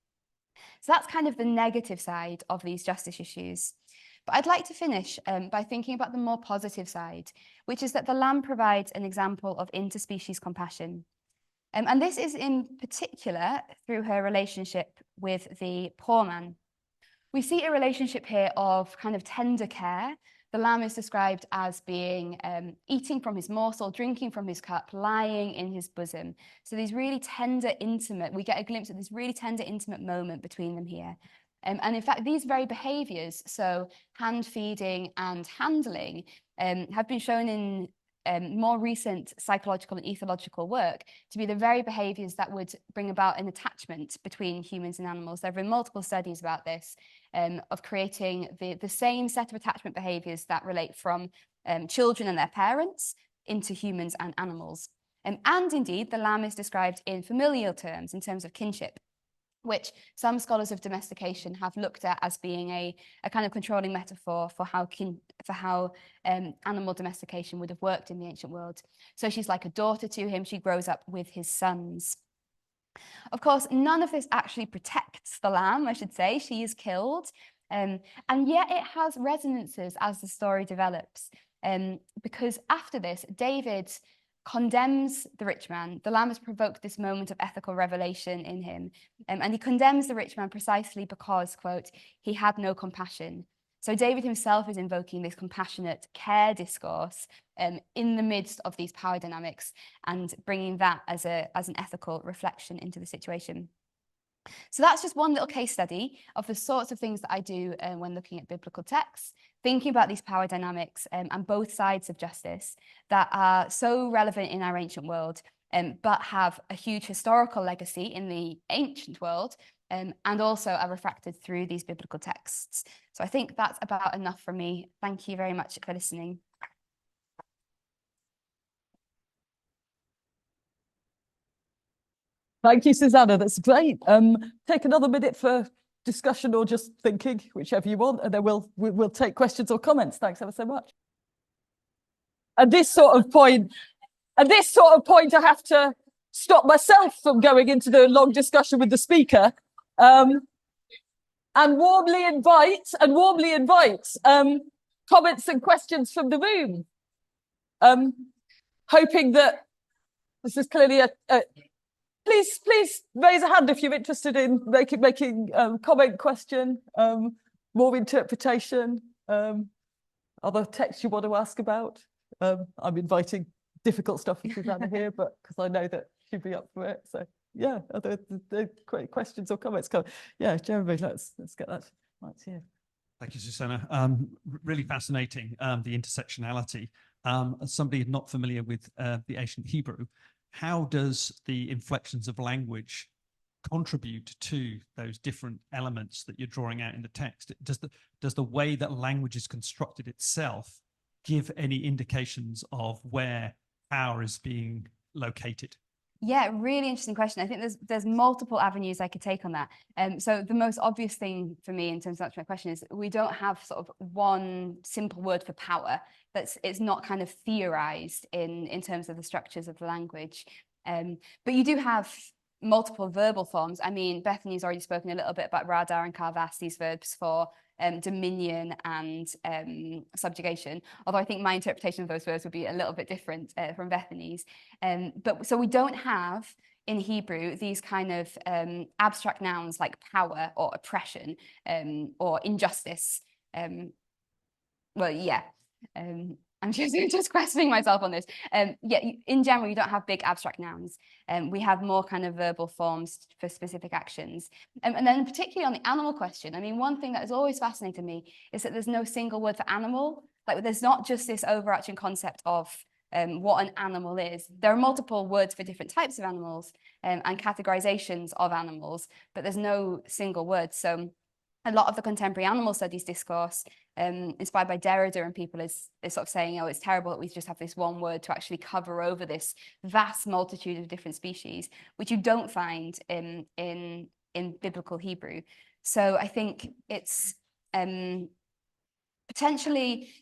So that's kind of the negative side of these justice issues. But I'd like to finish by thinking about the more positive side, which is that the lamb provides an example of interspecies compassion. And this is in particular through her relationship with the poor man. We see a relationship here of kind of tender care. The lamb is described as being eating from his morsel, drinking from his cup, lying in his bosom. So these really tender, intimate, we get a glimpse of this really tender, intimate moment between them here. And in fact, these very behaviours, so hand feeding and handling, have been shown in more recent psychological and ethological work to be the very behaviours that would bring about an attachment between humans and animals. There have been multiple studies about this, of creating the same set of attachment behaviours that relate from children and their parents into humans and animals. And indeed, the lamb is described in familial terms, in terms of kinship, which some scholars of domestication have looked at as being a kind of controlling metaphor for how animal domestication would have worked in the ancient world. So she's like a daughter to him. She grows up with his sons. Of course, none of this actually protects the lamb, I should say. She is killed. And yet it has resonances as the story develops. Because after this, David condemns the rich man. The lamb has provoked this moment of ethical revelation in him. And he condemns the rich man precisely because, quote, he had no compassion. So David himself is invoking this compassionate care discourse in the midst of these power dynamics and bringing that as an ethical reflection into the situation. So that's just one little case study of the sorts of things that I do when looking at biblical texts, thinking about these power dynamics and both sides of justice that are so relevant in our ancient world, but have a huge historical legacy in the ancient world, and also are refracted through these biblical texts. So I think that's about enough from me. Thank you very much for listening. Thank you, Suzanna. That's great. Take another minute for discussion or just thinking, whichever you want, and then we'll take questions or comments. Thanks ever so much. At this sort of point, I have to stop myself from going into the long discussion with the speaker, and warmly invite comments and questions from the room. Hoping that this is clearly Please raise a hand if you're interested in making comment, question, more interpretation, other texts you want to ask about. I'm inviting difficult stuff for Suzanna here, but because I know that she'd be up for it. So yeah, other questions or comments? Yeah, Jeremy, let's get that right here. Thank you, Susanna. Really fascinating, the intersectionality. As somebody not familiar with the ancient Hebrew, how does the inflections of language contribute to those different elements that you're drawing out in the text? Does the way that language is constructed itself give any indications of where power is being located? Yeah, really interesting question. I think there's multiple avenues I could take on that. So the most obvious thing for me in terms of answering my question is we don't have sort of one simple word for power. It's not kind of theorized in terms of the structures of the language. But you do have multiple verbal forms. I mean, Bethany's already spoken a little bit about radar and karvas, these verbs for dominion and subjugation, although I think my interpretation of those verbs would be a little bit different from Bethany's. But so we don't have in Hebrew these kind of abstract nouns like power or oppression or injustice. Well, yeah. I'm just questioning myself on this. Yeah, in general, you don't have big abstract nouns. We have more kind of verbal forms for specific actions. And then particularly on the animal question, I mean, one thing that has always fascinated me is that there's no single word for animal. Like there's not just this overarching concept of what an animal is. There are multiple words for different types of animals and categorizations of animals, but there's no single word. So a lot of the contemporary animal studies discourse, inspired by Derrida and people, is sort of saying, oh, it's terrible that we just have this one word to actually cover over this vast multitude of different species, which you don't find in biblical Hebrew. So I think it's potentially,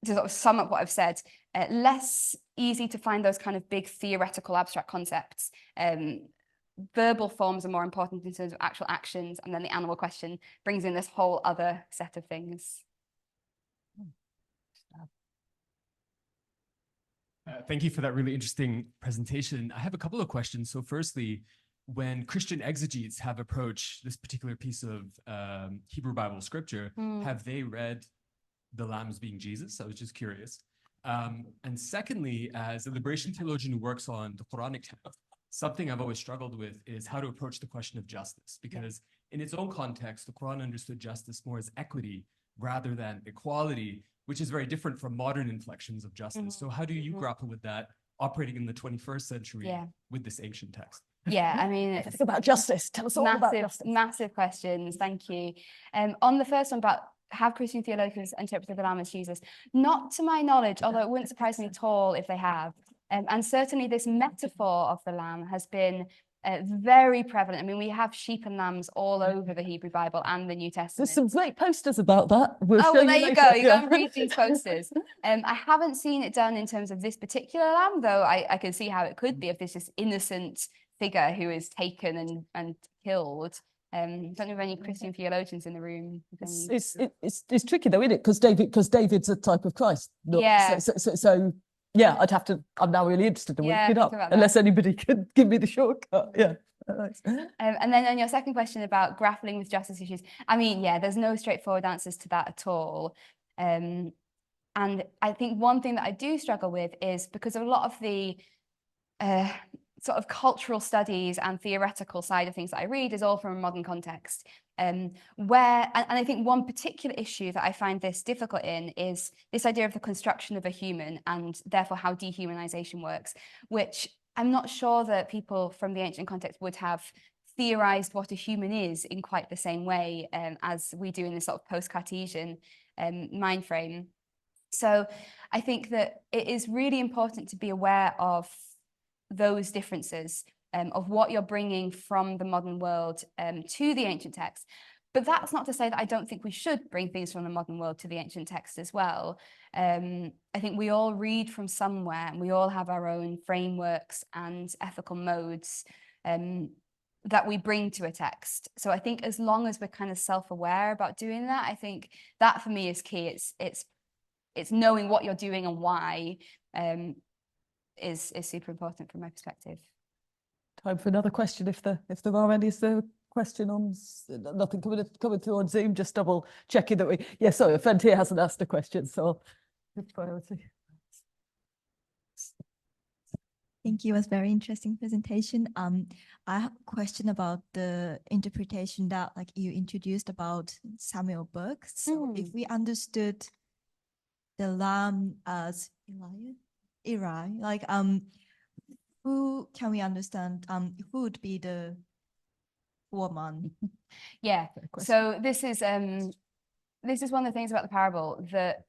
to sort of sum up what I've said, less easy to find those kind of big theoretical abstract concepts. Verbal forms are more important in terms of actual actions, and then the animal question brings in this whole other set of things. Thank you for that really interesting presentation. I have a couple of questions. So firstly, when Christian exegetes have approached this particular piece of Hebrew Bible scripture, have they read the Lamb as being Jesus? I was just curious. And secondly, as a liberation theologian who works on the Quranic text, something I've always struggled with is how to approach the question of justice, because in its own context, the Quran understood justice more as equity rather than equality, which is very different from modern inflections of justice. So how do you grapple with that operating in the 21st century with this ancient text? Yeah, I mean, It's about justice. Tell us all about justice. Massive questions. Thank you. On the first one about have Christian theologians interpreted the Lamb as Jesus? Not to my knowledge, although it wouldn't surprise me at all if they have. And certainly this metaphor of the Lamb has been very prevalent. I mean, we have sheep and lambs all over the Hebrew Bible and the New Testament. There's some great posters about that. Well, there you go. You go and read these posters. I haven't seen it done in terms of this particular lamb, though I can see how it could be of this innocent figure who is taken and killed. Don't know if any Christian theologians in the room. It's tricky though, isn't it? Because David's a type of Christ. So yeah, I'm now really interested in looking it up, unless anybody could give me the shortcut. Yeah. And then on your second question about grappling with justice issues, I mean, there's no straightforward answers to that at all. And I think one thing that I do struggle with is because of a lot of the sort of cultural studies and theoretical side of things that I read is all from a modern context. And I think one particular issue that I find this difficult in is this idea of the construction of a human and therefore how dehumanization works, which I'm not sure that people from the ancient context would have theorized what a human is in quite the same way as we do in this sort of post-Cartesian mind frame. So I think that it is really important to be aware of those differences of what you're bringing from the modern world to the ancient text. But that's not to say that I don't think we should bring things from the modern world to the ancient text as well. I think we all read from somewhere and we all have our own frameworks and ethical modes that we bring to a text. So I think as long as we're kind of self-aware about doing that, I think that for me is key. It's knowing what you're doing and why is super important from my perspective. Time for another question if there are any. Is there a question on nothing coming through on Zoom? Just double checking that we sorry, a friend here hasn't asked a question, so good priority. Thank you. It was a very interesting presentation. I have a question about the interpretation that you introduced about Samuel book. So if we understood the Lamb as Eli, who can we understand? Who would be the woman? Yeah. So this is one of the things about the parable, that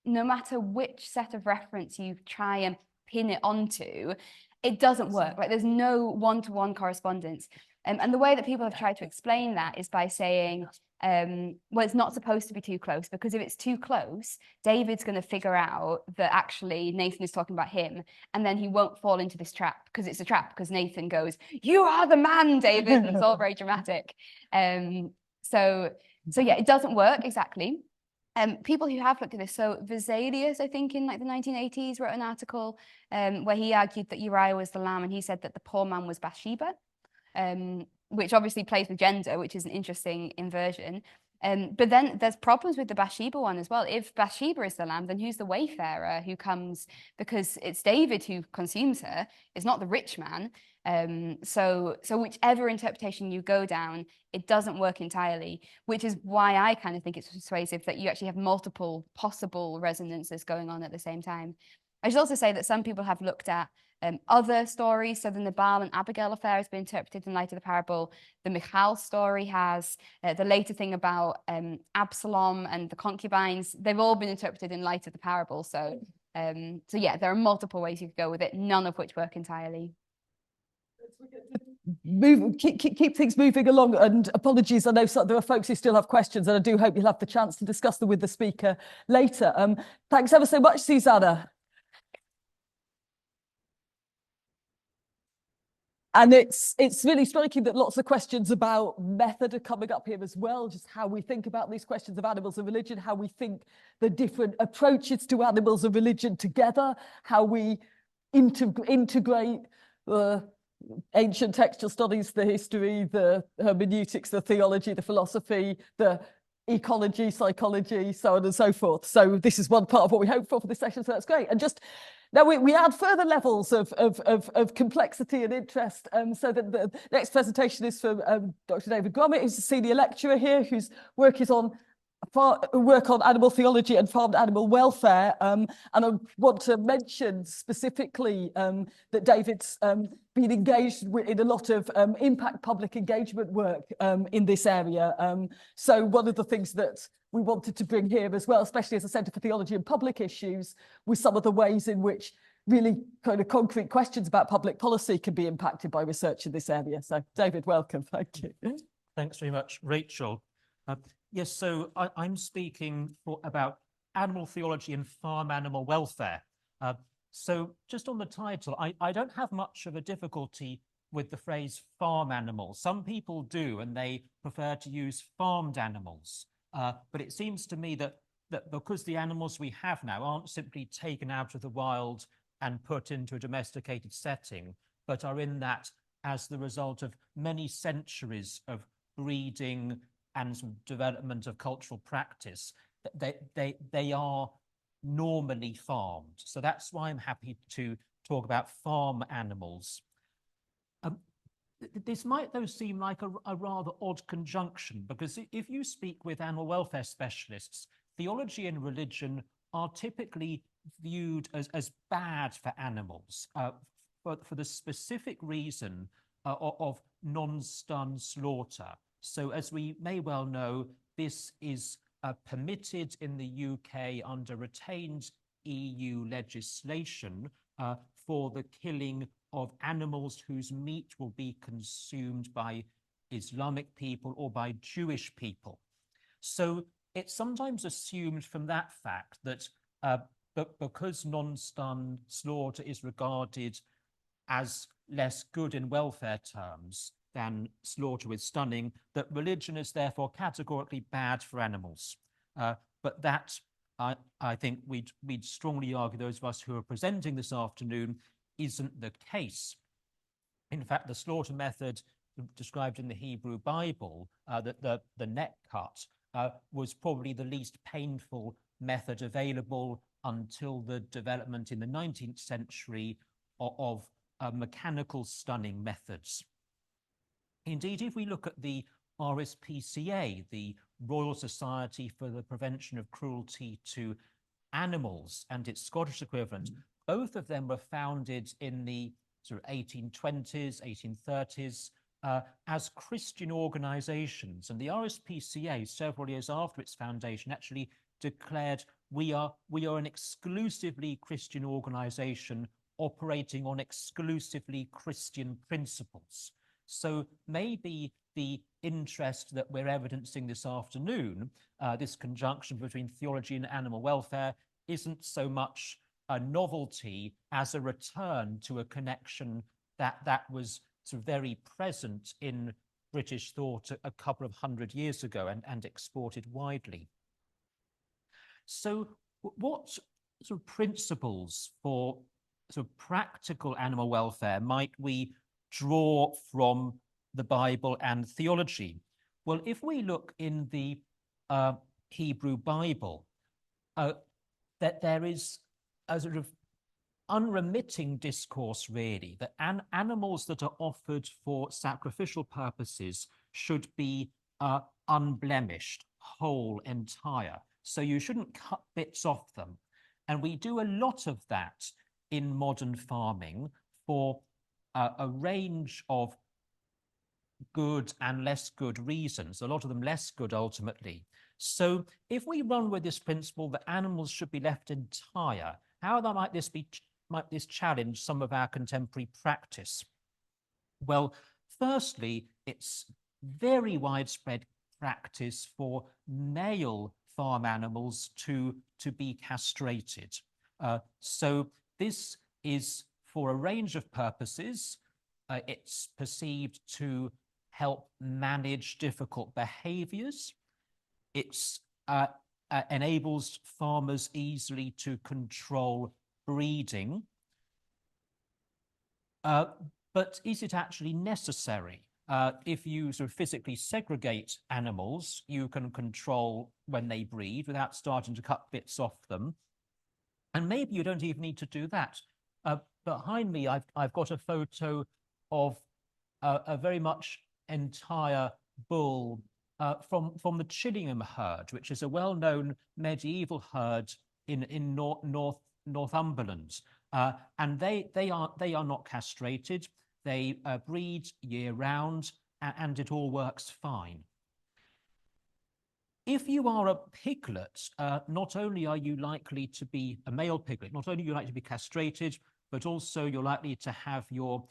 no matter which set of reference you try and pin it onto, it doesn't work. There's no one-to-one correspondence. And the way that people have tried to explain that is by saying, well, it's not supposed to be too close, because if it's too close, David's going to figure out that actually Nathan is talking about him, and then he won't fall into this trap, because it's a trap, because Nathan goes, "You are the man, David," and it's all very dramatic. So yeah, it doesn't work exactly. People who have looked at this, so Vesalius, I think in the 1980s, wrote an article where he argued that Uriah was the lamb, and he said that the poor man was Bathsheba. Which obviously plays with gender, which is an interesting inversion. But then there's problems with the Bathsheba one as well. If Bathsheba is the lamb, then who's the wayfarer who comes? Because it's David who consumes her, it's not the rich man. So whichever interpretation you go down, it doesn't work entirely, which is why I kind of think it's persuasive that you actually have multiple possible resonances going on at the same time. I should also say that some people have looked at other stories. So the Nabal and Abigail affair has been interpreted in light of the parable. The Michal story has. The later thing about Absalom and the concubines, they've all been interpreted in light of the parable. So yeah, there are multiple ways you could go with it, none of which work entirely. Keep things moving along, and apologies, I know there are folks who still have questions, and I do hope you'll have the chance to discuss them with the speaker later. Thanks ever so much, Suzanna. And it's really striking that lots of questions about method are coming up here as well, just how we think about these questions of animals and religion, how we think the different approaches to animals and religion together, how we integrate the ancient textual studies, the history, the hermeneutics, the theology, the philosophy, the ecology, psychology, so on and so forth. So this is one part of what we hope for this session, so that's great. And just now we add further levels of complexity and interest. So that the next presentation is from Dr. David Grumett, who's a senior lecturer here, whose work is on animal theology and farmed animal welfare. And I want to mention specifically that David's been engaged in a lot of impact public engagement work in this area. So one of the things that we wanted to bring here as well, especially as a Centre for Theology and Public Issues, was some of the ways in which really kind of concrete questions about public policy can be impacted by research in this area. So David, welcome. Thank you. Thanks very much, Rachel. Yes, so I'm speaking about animal theology and farm animal welfare. So just on the title, I don't have much of a difficulty with the phrase farm animals. Some people do, and they prefer to use farmed animals. But it seems to me that because the animals we have now aren't simply taken out of the wild and put into a domesticated setting, but are in that as the result of many centuries of breeding and development of cultural practice, they are normally farmed. So that's why I'm happy to talk about farm animals. This might, though, seem like a rather odd conjunction, because if you speak with animal welfare specialists, theology and religion are typically viewed as bad for animals, for the specific reason of non-stun slaughter. So as we may well know, this is permitted in the UK under retained EU legislation for the killing of animals whose meat will be consumed by Islamic people or by Jewish people. So it's sometimes assumed from that fact that because non-stun slaughter is regarded as less good in welfare terms than slaughter with stunning, that religion is therefore categorically bad for animals. But that, I think we'd strongly argue, those of us who are presenting this afternoon, isn't the case. In fact, the slaughter method described in the Hebrew Bible, the neck cut, was probably the least painful method available until the development in the 19th century of mechanical stunning methods. Indeed, if we look at the RSPCA, the Royal Society for the Prevention of Cruelty to Animals, and its Scottish equivalent, both of them were founded in the sort of 1820s, 1830s, as Christian organizations. And the RSPCA, several years after its foundation, actually declared we are an exclusively Christian organization operating on exclusively Christian principles. So maybe the interest that we're evidencing this afternoon, this conjunction between theology and animal welfare, isn't so much a novelty as a return to a connection that was sort of very present in British thought a couple of hundred years ago and exported widely. So what sort of principles for sort of practical animal welfare might we draw from the Bible and theology? Well, if we look in the Hebrew Bible, that there is a sort of unremitting discourse, really, that animals that are offered for sacrificial purposes should be unblemished, whole, entire. So you shouldn't cut bits off them. And we do a lot of that in modern farming for a range of good and less good reasons, a lot of them less good ultimately. So if we run with this principle that animals should be left entire, how might this challenge some of our contemporary practice? Well, firstly, it's very widespread practice for male farm animals to be castrated. So this is for a range of purposes. it's perceived to help manage difficult behaviors. It's enables farmers easily to control breeding. But is it actually necessary? If you sort of physically segregate animals, you can control when they breed without starting to cut bits off them. And maybe you don't even need to do that. Behind me, I've got a photo of a very much entire bull from the Chillingham herd, which is a well-known medieval herd in Northumberland. And they are not castrated. They breed year round, and it all works fine. If you are a piglet, not only are you likely to be a male piglet, not only are you likely to be castrated, but also you're likely to have your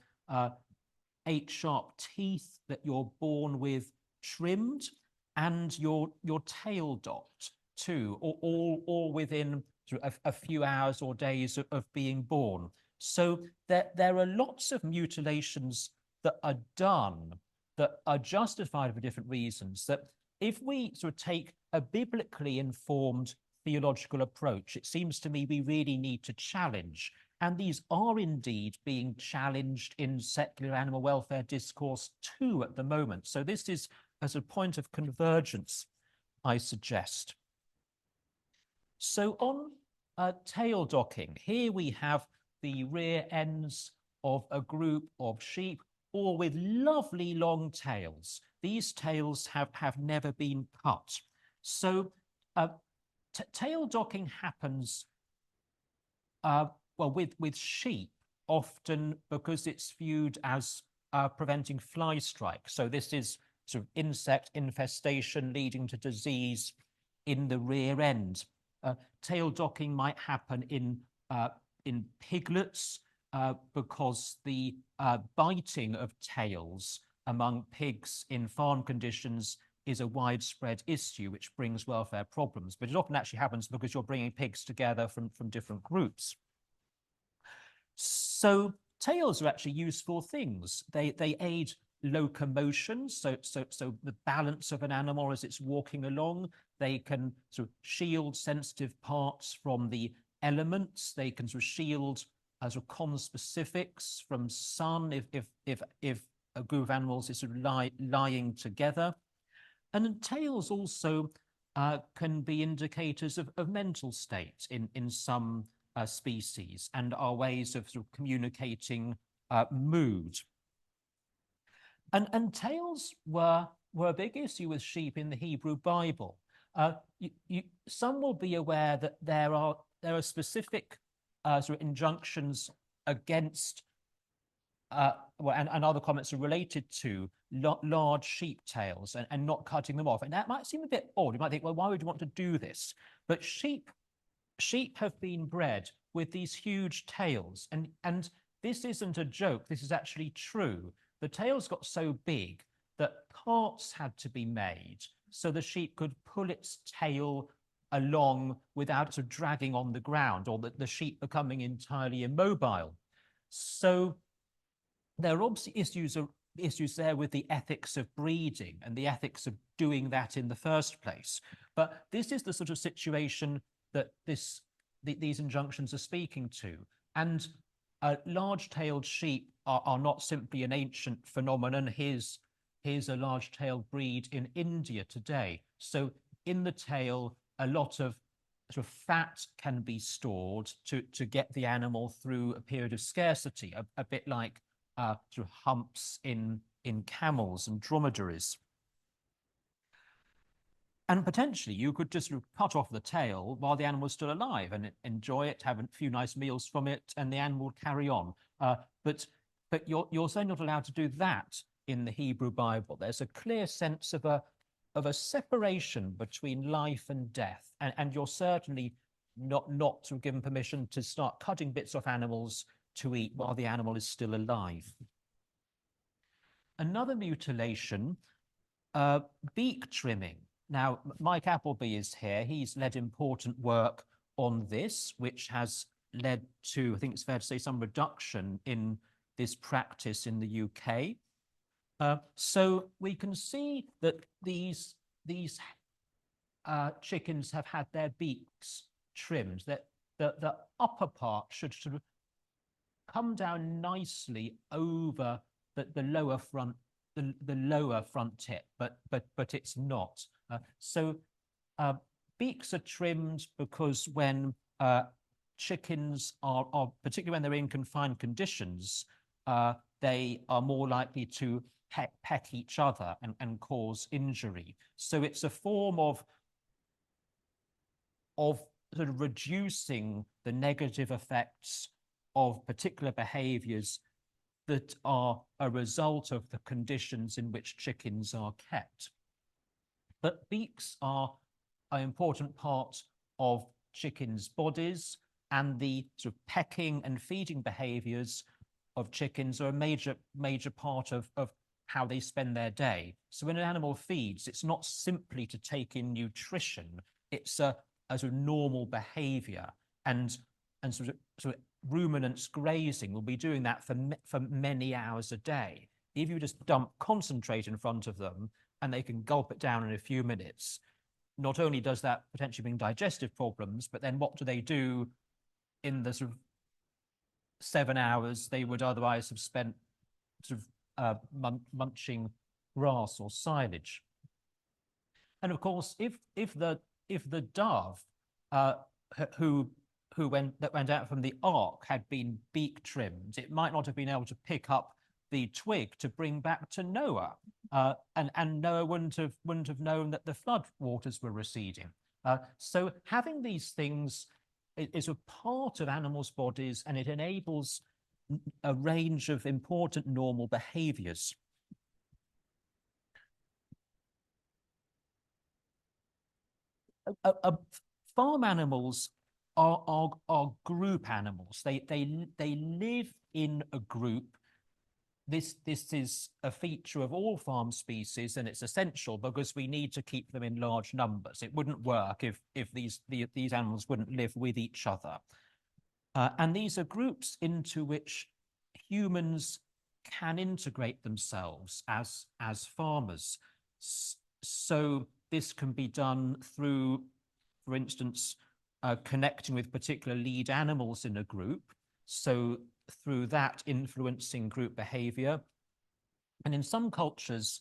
8 sharp teeth that you're born with trimmed, and your tail docked too, all within a few hours or days of being born. So there are lots of mutilations that are done that are justified for different reasons, that if we sort of take a biblically informed theological approach, it seems to me we really need to challenge. And these are indeed being challenged in secular animal welfare discourse too at the moment. So this is as a point of convergence, I suggest. So on tail docking, here we have the rear ends of a group of sheep, all with lovely long tails. These tails have never been cut. So tail docking happens well, with sheep, often because it's viewed as preventing fly strike. So this is sort of insect infestation leading to disease in the rear end. Tail docking might happen in piglets because the biting of tails among pigs in farm conditions is a widespread issue which brings welfare problems. But it often actually happens because you're bringing pigs together from different groups. So tails are actually useful things. They aid locomotion, so the balance of an animal as it's walking along. They can sort of shield sensitive parts from the elements. They can sort of shield sort of conspecifics from sun if a group of animals is sort of lying together. And then tails also can be indicators of mental state in some species, and are ways of sort of communicating mood. And tails were a big issue with sheep in the Hebrew Bible. Some will be aware that there are specific sort of injunctions against and other comments are related to large sheep tails and not cutting them off. And that might seem a bit odd. You might think, well, why would you want to do this? But sheep have been bred with these huge tails. And this isn't a joke. This is actually true. The tails got so big that carts had to be made so the sheep could pull its tail along without sort of dragging on the ground, or the sheep becoming entirely immobile. So there are obviously issues there with the ethics of breeding and the ethics of doing that in the first place. But this is the sort of situation that these injunctions are speaking to. And large-tailed sheep are not simply an ancient phenomenon. Here's a large-tailed breed in India today. So in the tail, a lot of sort of fat can be stored to get the animal through a period of scarcity, a bit like sort of humps in camels and dromedaries. And potentially you could just sort of cut off the tail while the animal's still alive and enjoy it, have a few nice meals from it, and the animal will carry on. But you're certainly not allowed to do that in the Hebrew Bible. There's a clear sense of a separation between life and death, and you're certainly not sort of given permission to start cutting bits off animals to eat while the animal is still alive. Another mutilation, beak trimming. Now, Mike Appleby is here. He's led important work on this, which has led to, I think it's fair to say, some reduction in this practice in the UK. So we can see that these chickens have had their beaks trimmed, that the upper part should sort of come down nicely over the lower front, the lower front tip, but it's not. So beaks are trimmed because when chickens are particularly when they're in confined conditions, they are more likely to peck each other and cause injury. So it's a form of sort of reducing the negative effects of particular behaviors that are a result of the conditions in which chickens are kept. But beaks are an important part of chickens' bodies, and the sort of pecking and feeding behaviors of chickens are a major part of how they spend their day. So when an animal feeds, it's not simply to take in nutrition, it's a sort of normal behavior, and sort of ruminants grazing will be doing that for many hours a day. If you just dump concentrate in front of them and they can gulp it down in a few minutes, not only does that potentially bring digestive problems, but then what do they do in the sort of 7 hours they would otherwise have spent sort of munching grass or silage? And of course, if the dove that went out from the ark had been beak trimmed, it might not have been able to pick up the twig to bring back to Noah, and Noah wouldn't have known that the flood waters were receding. So having these things is a part of animals' bodies, and it enables a range of important normal behaviors. Farm animals are group animals. They live in a group. This is a feature of all farm species, and it's essential because we need to keep them in large numbers. It wouldn't work if these animals wouldn't live with each other. And these are groups into which humans can integrate themselves as farmers. So this can be done through, for instance, connecting with particular lead animals in a group. So through that influencing group behavior. And in some cultures,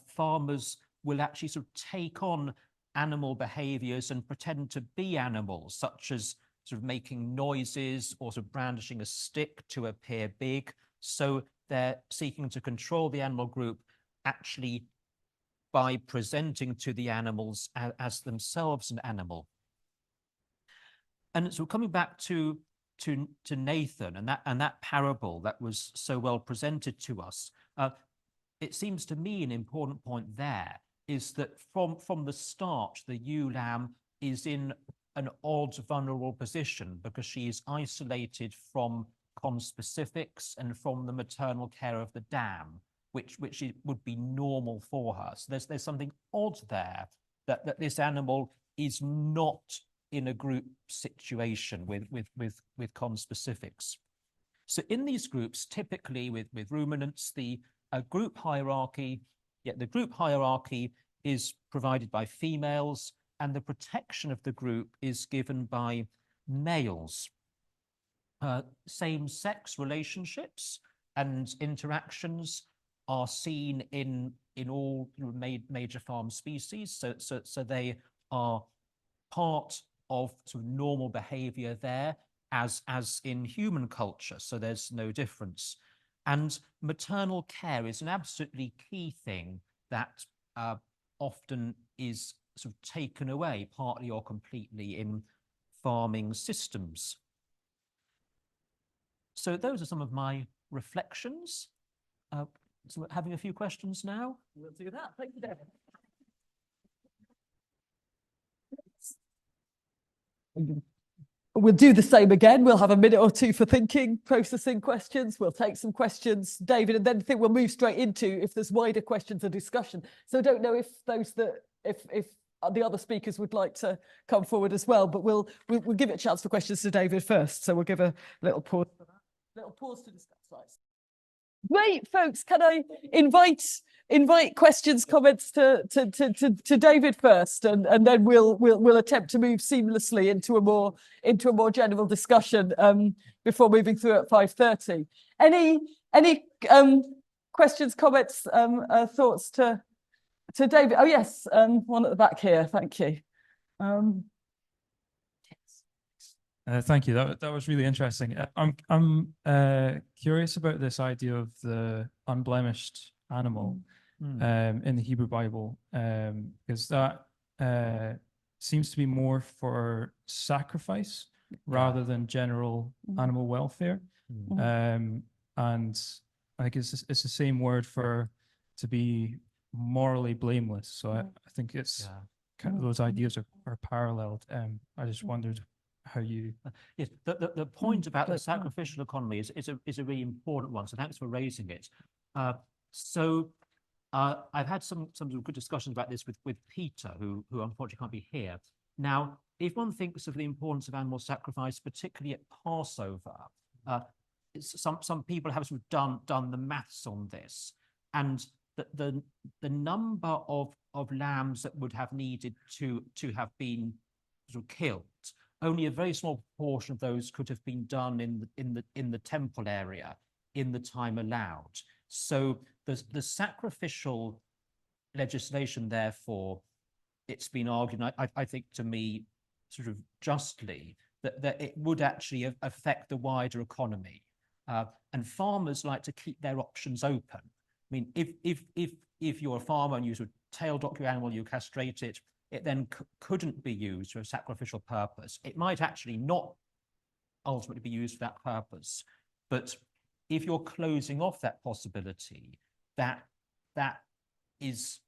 farmers will actually sort of take on animal behaviors and pretend to be animals, such as sort of making noises or sort of brandishing a stick to appear big. So they're seeking to control the animal group actually by presenting to the animals as themselves an animal. And so coming back to Nathan and that parable that was so well presented to us, it seems to me an important point there is that from the start, the ewe lamb is in an odd, vulnerable position because she is isolated from conspecifics and from the maternal care of the dam, which would be normal for her. So there's something odd there that this animal is not in a group situation with conspecifics. So in these groups, typically with ruminants, the group hierarchy is provided by females, and the protection of the group is given by males. Same-sex relationships and interactions are seen in all major farm species. So they are part of sort of normal behavior there as in human culture. So there's no difference. And maternal care is an absolutely key thing that often is sort of taken away partly or completely in farming systems. So those are some of my reflections. So we're having a few questions now. We'll do that. Thank you, David. We'll do the same again. We'll have a minute or two for thinking, processing questions. We'll take some questions, David, and then I think we'll move straight into if there's wider questions or discussion. So I don't know if if the other speakers would like to come forward as well, but we'll give it a chance for questions to David first. So we'll give a little pause for that. Little pause to discuss slides. Great, folks. Can I invite questions, comments to David first, and then we'll attempt to move seamlessly into a more general discussion before moving through at 5:30. Any questions, comments, thoughts to David? Oh yes, one at the back here. Thank you. Thank you. That was really interesting. I'm curious about this idea of the unblemished animal in the Hebrew Bible, because that seems to be more for sacrifice rather than general animal welfare. And I think it's the same word for to be morally blameless. So I think it's kind of those ideas are paralleled. I just wondered how you yes, the point about the sacrificial economy is a really important one, so thanks for raising it. I've had some good discussions about this with Peter, who unfortunately can't be here. Now, if one thinks of the importance of animal sacrifice, particularly at Passover, some people have sort of done the maths on this, and the number of lambs that would have needed to have been sort of killed, only a very small proportion of those could have been done in the temple area in the time allowed. So the sacrificial legislation, therefore, it's been argued, I think to me, sort of justly, that it would actually affect the wider economy. And farmers like to keep their options open. I mean, if you're a farmer and you sort of tail dock your animal, you castrate it, it then couldn't be used for a sacrificial purpose. It might actually not ultimately be used for that purpose. But if you're closing off that possibility, that is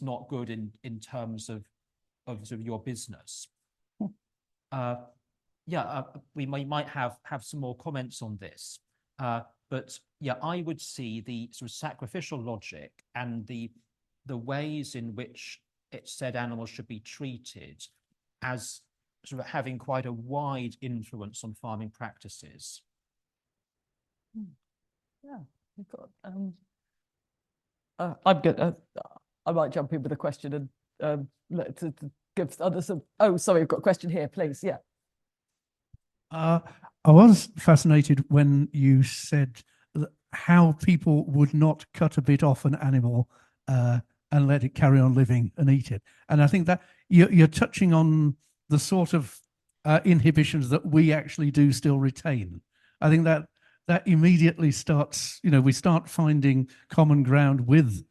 not good in terms of sort of your business. We might have some more comments on this. But yeah, I would see the sort of sacrificial logic and the ways in which it said animals should be treated as sort of having quite a wide influence on farming practices. Yeah, we've got. I'm good. I might jump in with a question and to give others some. Oh, sorry, I've got a question here, please. Yeah. I was fascinated when you said how people would not cut a bit off an animal and let it carry on living and eat it. And I think that you're touching on the sort of inhibitions that we actually do still retain. I think that immediately starts, we start finding common ground with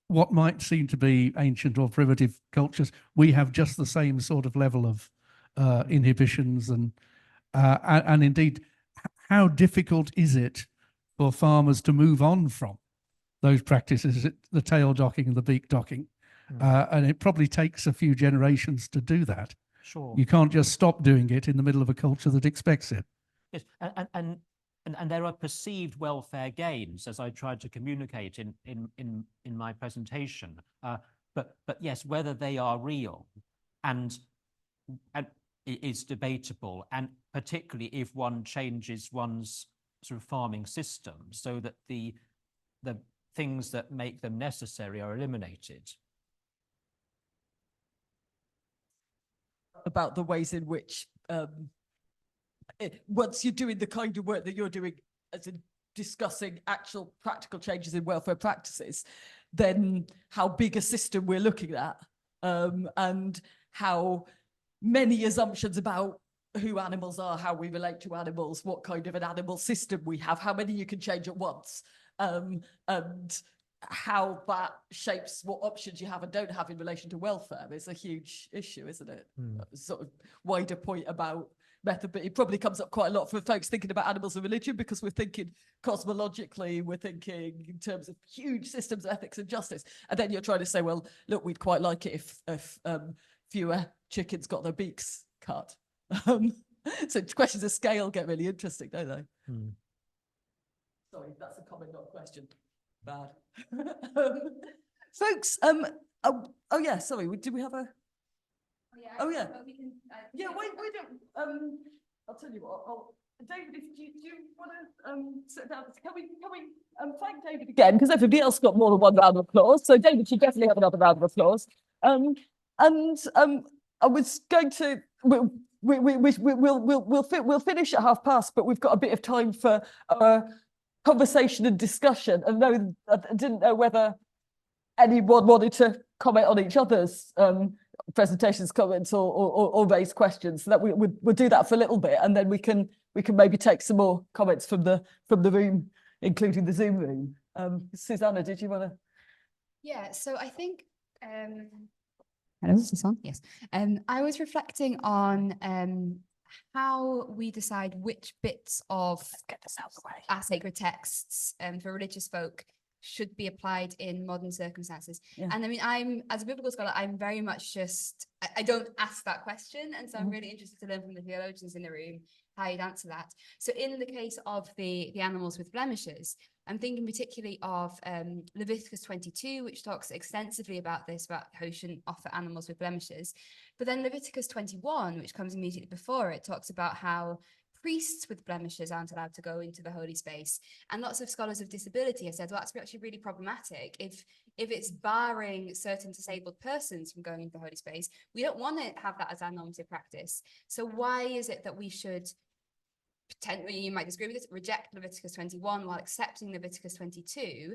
what might seem to be ancient or primitive cultures. We have just the same sort of level of inhibitions and indeed, how difficult is it for farmers to move on from those practices, the tail docking and the beak docking? And it probably takes a few generations to do that. Sure. You can't just stop doing it in the middle of a culture that expects it. Yes, and there are perceived welfare gains, as I tried to communicate in my presentation. But yes, whether they are real and is debatable, and particularly if one changes one's sort of farming system so that the things that make them necessary are eliminated. About the ways in which once you're doing the kind of work that you're doing, as in discussing actual practical changes in welfare practices, then how big a system we're looking at, and how many assumptions about who animals are, how we relate to animals, what kind of an animal system we have, how many you can change at once, and how that shapes what options you have and don't have in relation to welfare is a huge issue, isn't it? Sort of wider point about method, but it probably comes up quite a lot for folks thinking about animals and religion, because we're thinking cosmologically, we're thinking in terms of huge systems of ethics and justice, and then you're trying to say, well, look, we'd quite like it if fewer chickens got their beaks cut. So questions of scale get really interesting, don't they? Sorry, that's a comment, not a question. Bad. Folks, oh yeah, sorry, did we have a? Oh yeah. Yeah, why don't, I'll tell you what, David, do you want to sit down? Can we thank David again, because everybody else got more than one round of applause. So David should definitely have another round of applause. I was going to we'll finish at past, but we've got a bit of time for conversation and discussion. And I didn't know whether anyone wanted to comment on each other's presentations, comments, or raise questions. So that we'll do that for a little bit, and then we can maybe take some more comments from the room, including the Zoom room. Suzanna, did you want to? Yeah, so I think hello, is this on? Yes. I was reflecting on how we decide which bits of our sacred texts for religious folk should be applied in modern circumstances. Yeah. And I mean, as a biblical scholar, I'm very much I don't ask that question. And so I'm really interested to learn from the theologians in the room how you'd answer that. So in the case of the animals with blemishes, I'm thinking particularly of Leviticus 22, which talks extensively about this, about how you shouldn't offer animals with blemishes. But then Leviticus 21, which comes immediately before it, talks about how priests with blemishes aren't allowed to go into the holy space. And lots of scholars of disability have said, well, that's actually really problematic. If it's barring certain disabled persons from going into the holy space, we don't want to have that as our normative practice. So why is it that we should, potentially, you might disagree with this, reject Leviticus 21 while accepting Leviticus 22?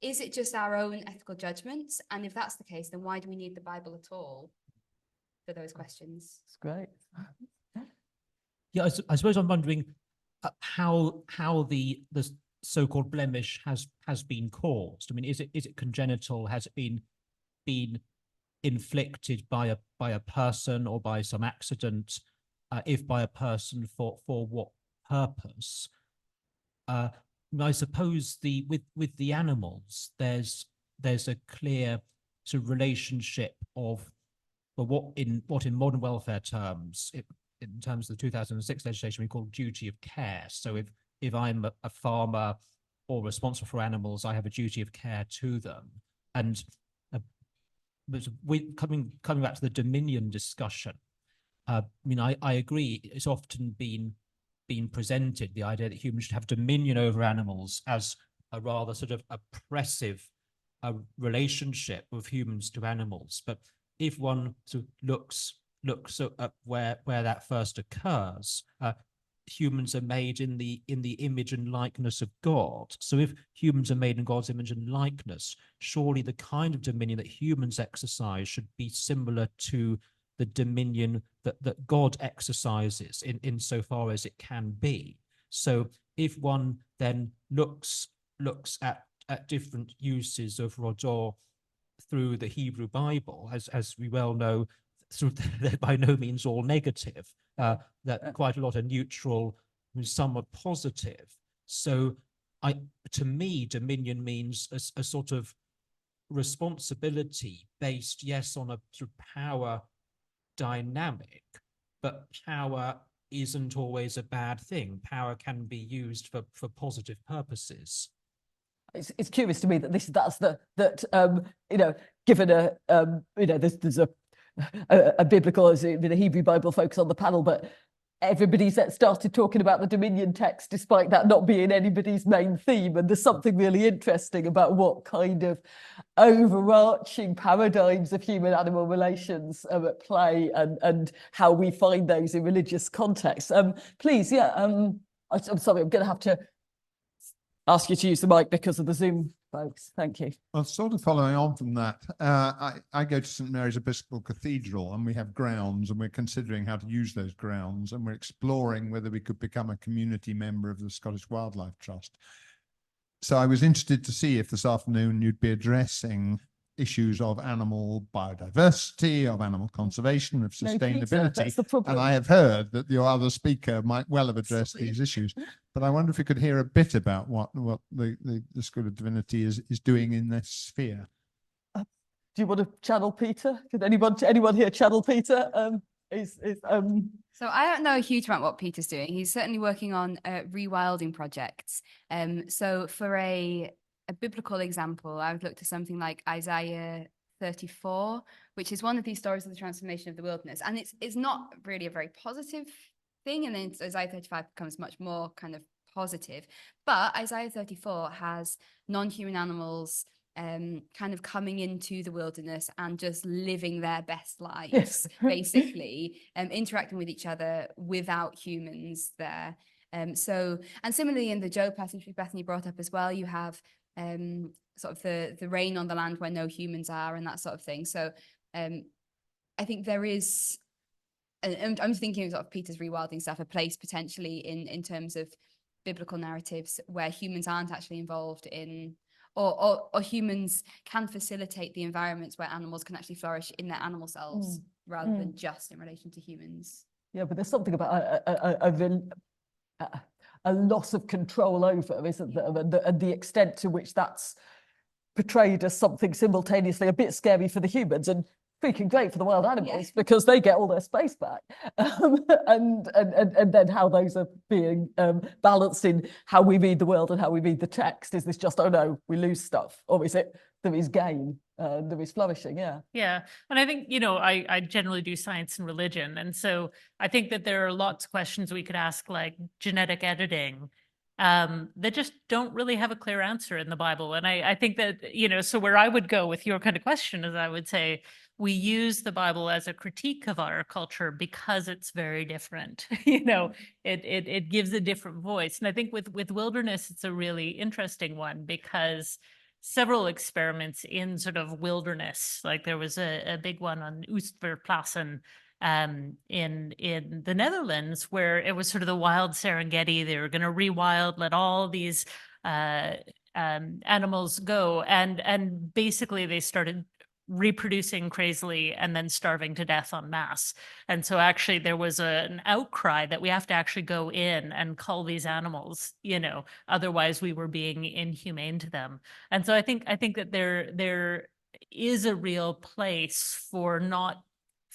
Is it just our own ethical judgments? And if that's the case, then why do we need the Bible at all for those questions? That's great. Yeah, I suppose I'm wondering how the so-called blemish has been caused. I mean, is it congenital? Has it been inflicted by a person or by some accident? If by a person, for what purpose? I suppose with the animals, there's a clear sort of relationship of what in modern welfare terms, in terms of the 2006 legislation, we call duty of care. So if I'm a farmer or responsible for animals, I have a duty of care to them. And coming back to the dominion discussion, I mean, I agree. It's often been presented, the idea that humans should have dominion over animals, as a rather sort of oppressive relationship of humans to animals. But if one sort of looks at where that first occurs, humans are made in the image and likeness of God. So if humans are made in God's image and likeness, surely the kind of dominion that humans exercise should be similar to the dominion that God exercises insofar as it can be. So if one then looks at different uses of rodor through the Hebrew Bible, as we well know, they're by no means all negative, that quite a lot are neutral, some are positive. So to me, dominion means a sort of responsibility based, yes, on a sort of power dynamic, but power isn't always a bad thing. Power can be used for positive purposes. It's curious to me that given there's a biblical, the Hebrew Bible focus on the panel, but everybody's started talking about the dominion text despite that not being anybody's main theme. And there's something really interesting about what kind of overarching paradigms of human-animal relations are at play, and how we find those in religious contexts. Please, yeah, I'm sorry, I'm going to have to ask you to use the mic because of the Zoom folks. Thank you. Well, sort of following on from that, I go to St Mary's Episcopal Cathedral, and we have grounds, and we're considering how to use those grounds, and we're exploring whether we could become a community member of the Scottish Wildlife Trust. So I was interested to see if this afternoon you'd be addressing issues of animal biodiversity, of animal conservation, of sustainability. And I have heard that your other speaker might well have addressed these issues. But I wonder if we could hear a bit about what the School of Divinity is doing in this sphere. Do you want to channel Peter? Could anyone here channel Peter? So I don't know a huge amount what Peter's doing. He's certainly working on rewilding projects. So for a biblical example, I would look to something like Isaiah 34, which is one of these stories of the transformation of the wilderness. And it's not really a very positive thing, and then Isaiah 35 becomes much more kind of positive. But Isaiah 34 has non-human animals kind of coming into the wilderness and just living their best lives, Yes. basically, interacting with each other without humans there. So, and similarly in the Job passage which Bethany brought up as well, you have sort of the rain on the land where no humans are and that sort of thing. So I think there is, and I'm thinking of sort of Peter's rewilding stuff, a place potentially in terms of biblical narratives where humans aren't actually involved in, or humans can facilitate the environments where animals can actually flourish in their animal selves rather than just in relation to humans. Yeah, but there's something about a loss of control over, isn't there? And the extent to which that's portrayed as something simultaneously a bit scary for the humans and freaking great for the wild animals because they get all their space back, and then how those are being balanced in how we read the world and how we read the text. Is this just, oh no, we lose stuff, or is it there is gain, there is flourishing? Yeah, and I think, you know, I generally do science and religion, and so I think that there are lots of questions we could ask, like genetic editing, that just don't really have a clear answer in the Bible. And I think that, you know, so where I would go with your kind of question is I would say we use the Bible as a critique of our culture because it's very different. You know, it gives a different voice. And I think with wilderness, it's a really interesting one because several experiments in sort of wilderness, like there was a big one on Oostvaardersplassen in the Netherlands, where it was sort of the wild Serengeti. They were going to rewild, let all these animals go, and basically they started reproducing crazily and then starving to death en masse. And so actually there was an outcry that we have to actually go in and cull these animals, you know, otherwise we were being inhumane to them. And so I think that there is a real place for not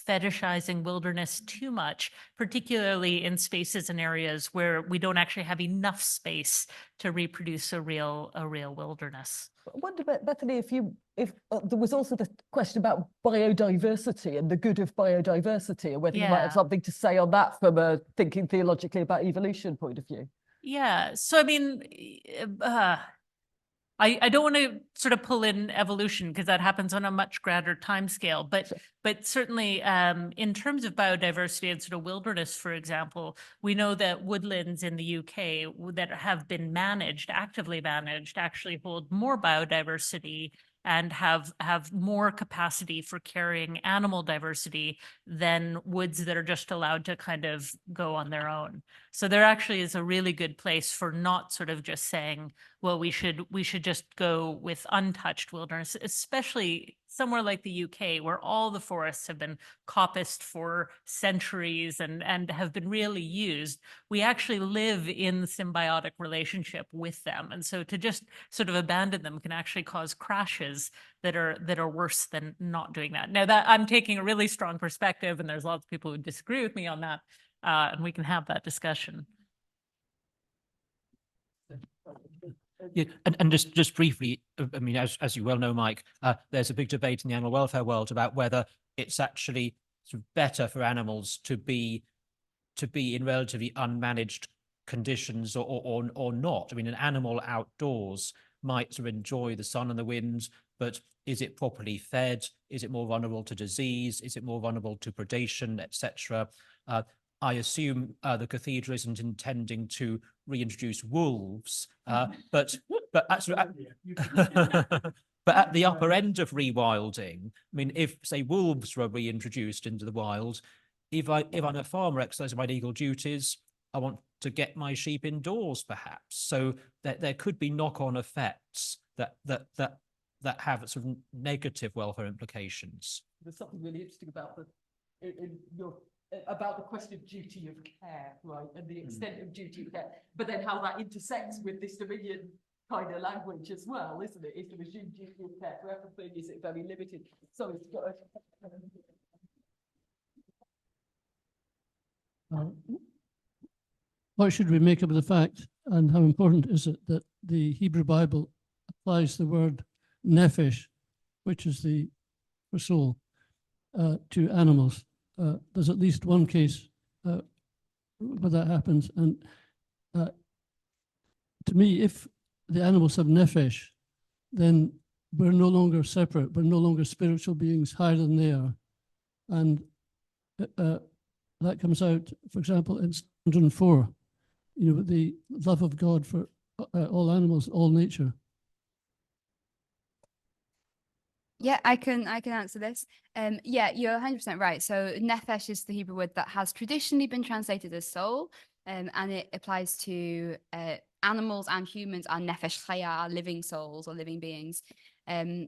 fetishizing wilderness too much, particularly in spaces and areas where we don't actually have enough space to reproduce a real wilderness. I wonder, Bethany, if there was also the question about biodiversity and the good of biodiversity, and whether you might have something to say on that from a thinking theologically about evolution point of view. Yeah, so I mean, I don't want to sort of pull in evolution because that happens on a much grander timescale, but certainly in terms of biodiversity and sort of wilderness, for example, we know that woodlands in the UK that have been actively managed, actually hold more biodiversity and have more capacity for carrying animal diversity than woods that are just allowed to kind of go on their own. So there actually is a really good place for not sort of just saying, well, we should just go with untouched wilderness, especially somewhere like the UK, where all the forests have been coppiced for centuries and have been really used. We actually live in symbiotic relationship with them. And so to just sort of abandon them can actually cause crashes that are worse than not doing that. Now that I'm taking a really strong perspective, and there's lots of people who disagree with me on that, and we can have that discussion. Yeah, and just briefly, I mean, as you well know, Mike, there's a big debate in the animal welfare world about whether it's actually sort of better for animals to be in relatively unmanaged conditions or not. I mean, an animal outdoors might sort of enjoy the sun and the wind, but is it properly fed? Is it more vulnerable to disease? Is it more vulnerable to predation, etc.? I assume the cathedral isn't intending to reintroduce wolves, but at the upper end of rewilding, I mean, if say wolves were reintroduced into the wild, if I'm a farmer exercising my legal duties, I want to get my sheep indoors, perhaps. So that there could be knock-on effects that have sort of negative welfare implications. There's something really interesting about about the question of duty of care, right, and the extent of duty of care, but then how that intersects with this Dominion kind of language as well, isn't it? Is there a duty of care for everything? Is it very limited? So it's got what should we make of the fact, and how important is it that the Hebrew Bible applies the word nephesh, which is the soul, to animals? There's at least one case where that happens. And to me, if the animals have nefesh, then we're no longer separate. We're no longer spiritual beings higher than they are. And that comes out, for example, in 104, you know, the love of God for all animals, all nature. Yeah, I can answer this. Yeah, you're 100% right. So nefesh is the Hebrew word that has traditionally been translated as soul, and it applies to animals and humans are nefesh chaya, living souls or living beings,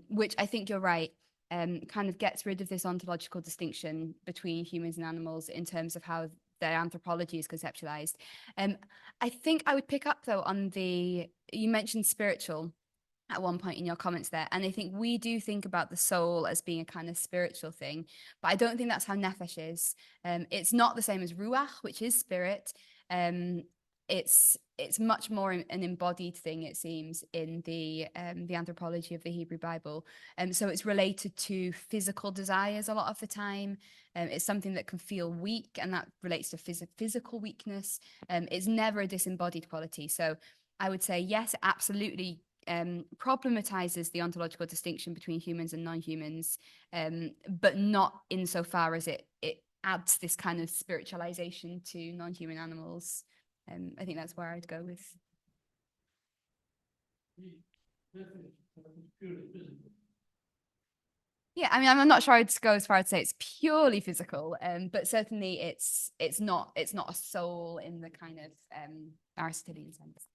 which I think you're right, kind of gets rid of this ontological distinction between humans and animals in terms of how their anthropology is conceptualized. I think I would pick up though on you mentioned spiritual at one point in your comments there, and I think we do think about the soul as being a kind of spiritual thing, but I don't think that's how nefesh is. It's not the same as ruach, which is spirit. It's much more an embodied thing, it seems, in the anthropology of the Hebrew Bible. So it's related to physical desires a lot of the time. It's something that can feel weak, and that relates to physical weakness. It's never a disembodied quality. So I would say yes, absolutely. Problematizes the ontological distinction between humans and non-humans, but not insofar as it adds this kind of spiritualization to non-human animals. I think that's where I'd go with. Yeah, I mean, I'm not sure I'd go as far as say it's purely physical, but certainly it's not a soul in the kind of Aristotelian sense.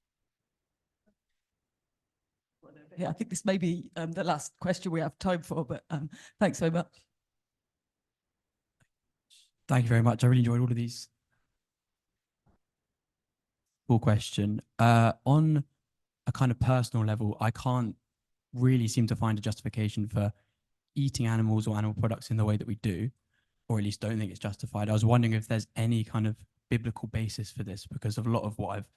Yeah, I think this may be the last question we have time for, but thanks so much. Thank you very much. I really enjoyed all of these. Cool question. On a kind of personal level, I can't really seem to find a justification for eating animals or animal products in the way that we do, or at least don't think it's justified. I was wondering if there's any kind of biblical basis for this, because of a lot of what I've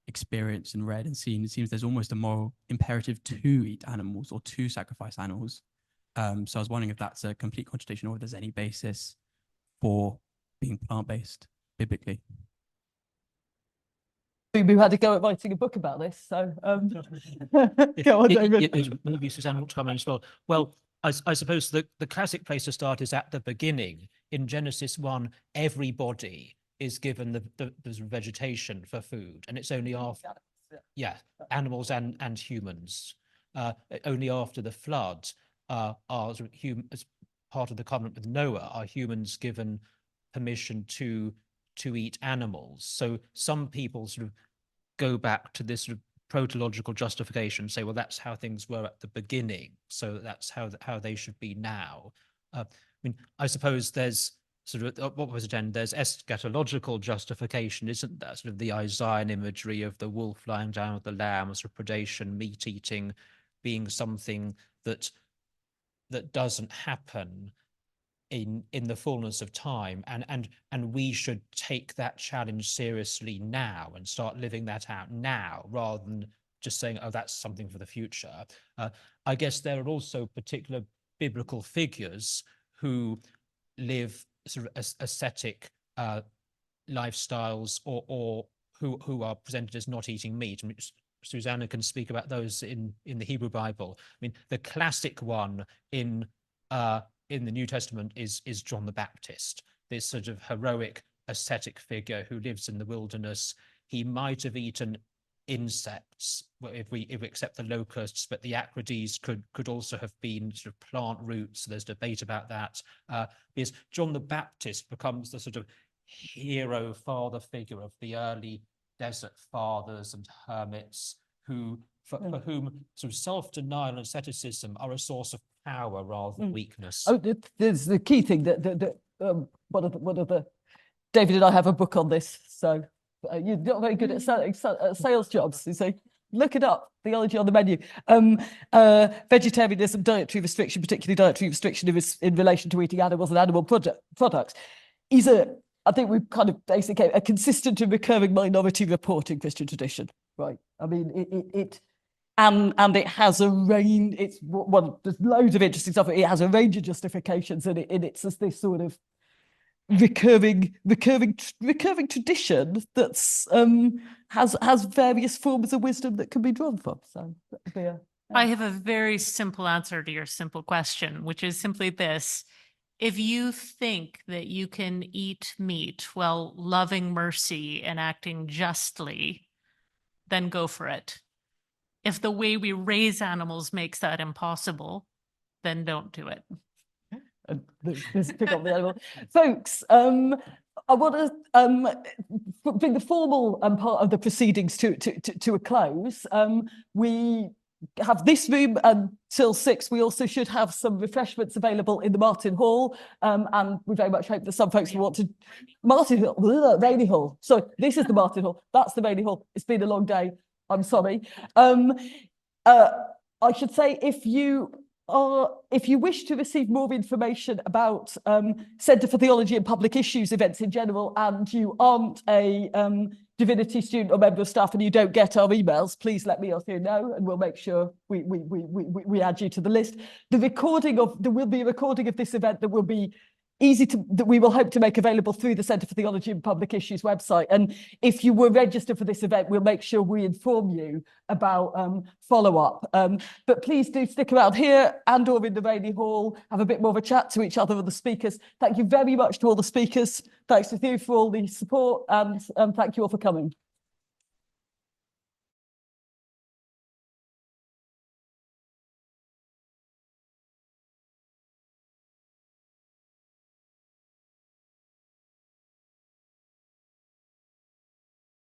experienced and read and seen, it seems there's almost a moral imperative to eat animals or to sacrifice animals. So I was wondering if that's a complete contradiction, or if there's any basis for being plant-based biblically. We had to go at writing a book about this, so go on, David. Maybe Suzanna want to come in as well. Well, I suppose the classic place to start is at the beginning. In Genesis 1, everybody is given the vegetation for food, and it's only after, animals and humans. Only after the flood are as part of the covenant with Noah are humans given permission to eat animals. So some people sort of go back to this sort of protological justification, say, well, that's how things were at the beginning, so that's how they should be now. I mean, I suppose there's sort of, what was it then? There's eschatological justification, isn't there? Sort of the Isaiah imagery of the wolf lying down with the lamb, sort of predation, meat eating, being something that doesn't happen in the fullness of time, and we should take that challenge seriously now and start living that out now, rather than just saying, oh, that's something for the future. I guess there are also particular biblical figures who live sort of ascetic lifestyles, or who are presented as not eating meat. I mean, Suzanna can speak about those in the Hebrew Bible. I mean, the classic one in the New Testament is John the Baptist, this sort of heroic ascetic figure who lives in the wilderness. He might have eaten insects, if we accept the locusts, but the acrides could also have been sort of plant roots. So there's debate about that, because John the Baptist becomes the sort of hero father figure of the early desert fathers and hermits for whom sort of self-denial and asceticism are a source of power rather than weakness. Oh, there's the key thing that one of the David and I have a book on this, so you're not very good at sales jobs, you see. Look it up, Theology on the Menu. Vegetarianism, dietary restriction, particularly dietary restriction in relation to eating animals and animal products, is I think we've kind of basically a consistent and recurring minority report in Christian tradition, right? I mean, and it has a range. There's loads of interesting stuff. It has a range of justifications, and it's just this sort of recurring tradition that's has various forms of wisdom that can be drawn from. So that would be I have a very simple answer to your simple question, which is simply this. If you think that you can eat meat while loving mercy and acting justly, then go for it. If the way we raise animals makes that impossible, then don't do it. Let's pick up the animal. Folks, I want to bring the formal part of the proceedings to a close. We have this room until 6. We also should have some refreshments available in the Martin Hall, and we very much hope that some folks will want to Martin Hall, Rainy Hall. So this is the Martin Hall. That's the Rainy Hall. It's been a long day. I'm sorry. I should say if you wish to receive more information about Centre for Theology and Public Issues events in general, and you aren't a Divinity student or member of staff and you don't get our emails, please let me or Theo know, and we'll make sure we add you to the list. There will be a recording of this event that will be that we will hope to make available through the Centre for Theology and Public Issues website. And if you were registered for this event, we'll make sure we inform you about follow-up. But please do stick around here and or in the Rainy Hall, have a bit more of a chat to each other and the speakers. Thank you very much to all the speakers. Thanks to you for all the support, and thank you all for coming.